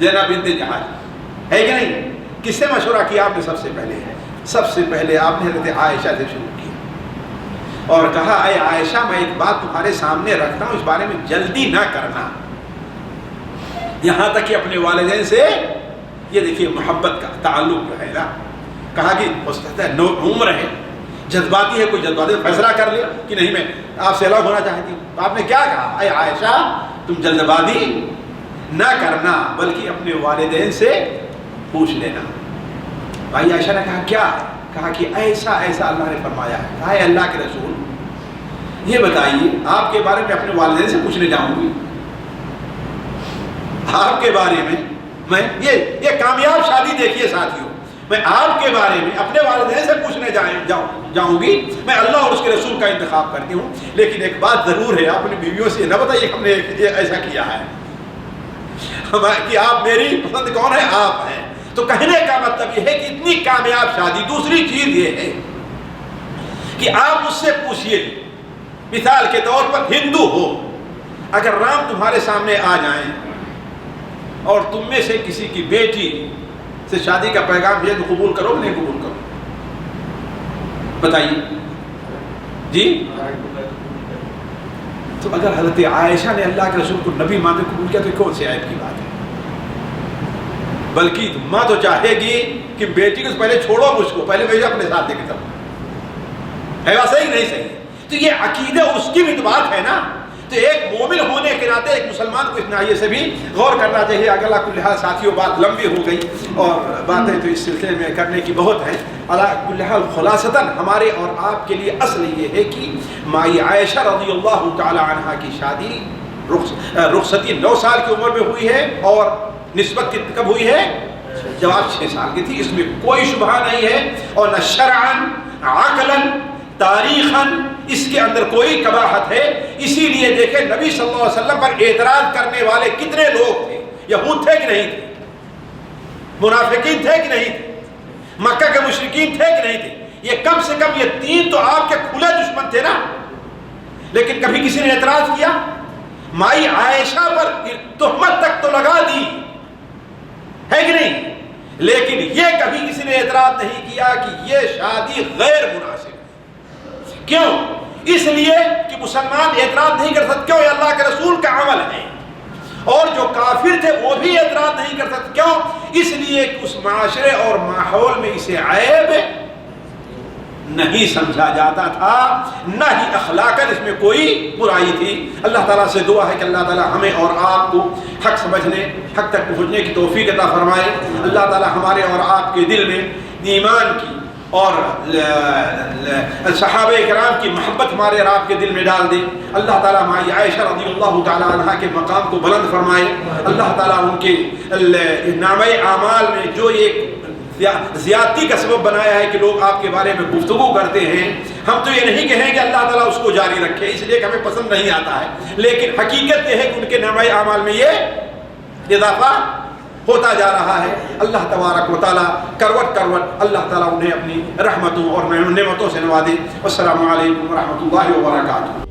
S2: زینب بنت جحش، ہے کہ نہیں؟ کس سے مشورہ کیا آپ نے؟ سب سے پہلے آپ نے حضرت عائشہ سے شروع کیا اور کہا، اے عائشہ میں ایک بات تمہارے سامنے رکھتا ہوں، اس بارے میں جلدی نہ کرنا۔ یہاں تک کہ اپنے والدین سے، یہ دیکھیے محبت کا تعلق جو ہے نا، کہا کہ عمر ہے، جذباتی ہے، کوئی جذباتی فیصلہ کر لے کہ نہیں میں آپ سے الگ ہونا چاہتی ہوں۔ تو آپ نے کیا کہا؟ اے عائشہ تم جلد بازی نہ کرنا بلکہ اپنے والدین سے پوچھ لینا۔ بھائی عائشہ نے کہا کیا ہے؟ کہا کہ ایسا اللہ نے فرمایا ہے۔ کہا اے اللہ کے رسول یہ بتائیے، آپ کے بارے میں اپنے والدین سے پوچھنے جاؤں گی، آپ کے بارے میں یہ کامیاب شادی دیکھیے ساتھیوں، میں آپ کے بارے میں اپنے والدین سے پوچھنے جاؤں گی، میں اللہ اور اس کے رسول کا انتخاب کرتی ہوں، لیکن ایک بات ضرور ہے، اپنی بیویوں سے نہ بتائیے ہم نے ایسا کیا ہے، کہ آپ میری پسند کون ہے؟ آپ ہیں۔ تو کہنے کا مطلب یہ ہے کہ اتنی کامیاب شادی۔ دوسری چیز یہ ہے کہ آپ مجھ سے پوچھئے، مثال کے طور پر ہندو ہو، اگر رام تمہارے سامنے آ جائیں اور تم میں سے کسی کی بیٹی سے شادی کا پیغام بھیجے تو قبول کرو نہیں قبول کرو؟ بتائیے جی۔ تو اگر حضرت عائشہ نے اللہ کے رسول کو نبی مان کے قبول کیا تو کون سی عیب کی بات ہے؟ بلکہ ماں تو چاہے گی کہ بیٹی کو پہلے چھوڑو، مجھ کو پہلے بھیجو اپنے ساتھ لے کے تب ہے، صحیح نہیں صحیح؟ تو یہ عقیدہ اس کی بھی بات ہے نا تو ایک مومن ہونے کے ناطے ایک مسلمان کو اس ناحیے سے بھی غور کرنا چاہیے. اگلا کل حال ساتھیوں بات لمبی ہو گئی اور باتیں تو اس سلسلے میں کرنے کی بہت ہیں. کل حال خلاصتاً ہمارے اور آپ کے لیے اصل یہ ہے کہ مائی عائشہ رضی اللہ تعالی عنہا کی شادی رخصتی 9 سال کی عمر میں ہوئی ہے اور نسبت کب ہوئی ہے؟ جب آپ 6 سال کی تھی. اس میں کوئی شبہ نہیں ہے اور نہ شرعاً عقلاً تاریخاً اس کے اندر کوئی قباحت ہے. اسی لیے دیکھیں نبی صلی اللہ علیہ وسلم پر اعتراض کرنے والے کتنے لوگ تھے. یہود تھے کہ نہیں تھے؟ منافقین تھے کہ نہیں تھے؟ مکہ کے مشرکین تھے کہ نہیں تھے؟ یہ کم سے کم یہ 3 تو آپ کے کھلے دشمن تھے نا. لیکن کبھی کسی نے اعتراض کیا؟ مائی عائشہ پر تہمت تک تو لگا دی ہے کہ نہیں, لیکن یہ کبھی کسی نے اعتراض نہیں کیا کہ یہ شادی غیر مناسب. کیوں؟ اس لیے کہ مسلمان اعتراض نہیں کر سکتے. کیوں؟ یہ اللہ کے رسول کا عمل ہے. اور جو کافر تھے وہ بھی اعتراض نہیں کر سکتے. کیوں؟ اس لیے کہ اس معاشرے اور ماحول میں اسے عیب نہیں سمجھا جاتا تھا, نہ ہی اخلاقاً اس میں کوئی برائی تھی. اللہ تعالیٰ سے دعا ہے کہ اللہ تعالیٰ ہمیں اور آپ کو حق سمجھنے, حق تک پہنچنے کی توفیق عطا فرمائے. اللہ تعالیٰ ہمارے اور آپ کے دل میں ایمان کی اور صحابہ کرام کی محبت ہمارے اور آپ کے دل میں ڈال دے. اللہ تعالیٰ مائی عائشہ رضی اللہ تعالیٰ عنہ کے مقام کو بلند فرمائے. اللہ تعالیٰ ان کے نامہ اعمال میں جو ایک زیادتی کا سبب بنایا ہے کہ لوگ آپ کے بارے میں گفتگو کرتے ہیں, ہم تو یہ نہیں کہیں کہ اللہ تعالیٰ اس کو جاری رکھے اس لیے کہ ہمیں پسند نہیں آتا ہے, لیکن حقیقت یہ ہے کہ ان کے نامہ اعمال میں یہ اضافہ ہوتا جا رہا ہے. اللہ تبارک و تعالیٰ کروٹ کروٹ اللہ تعالیٰ انہیں اپنی رحمتوں اور نعمتوں سے نوازے. السلام علیکم ورحمۃ اللہ وبرکاتہ.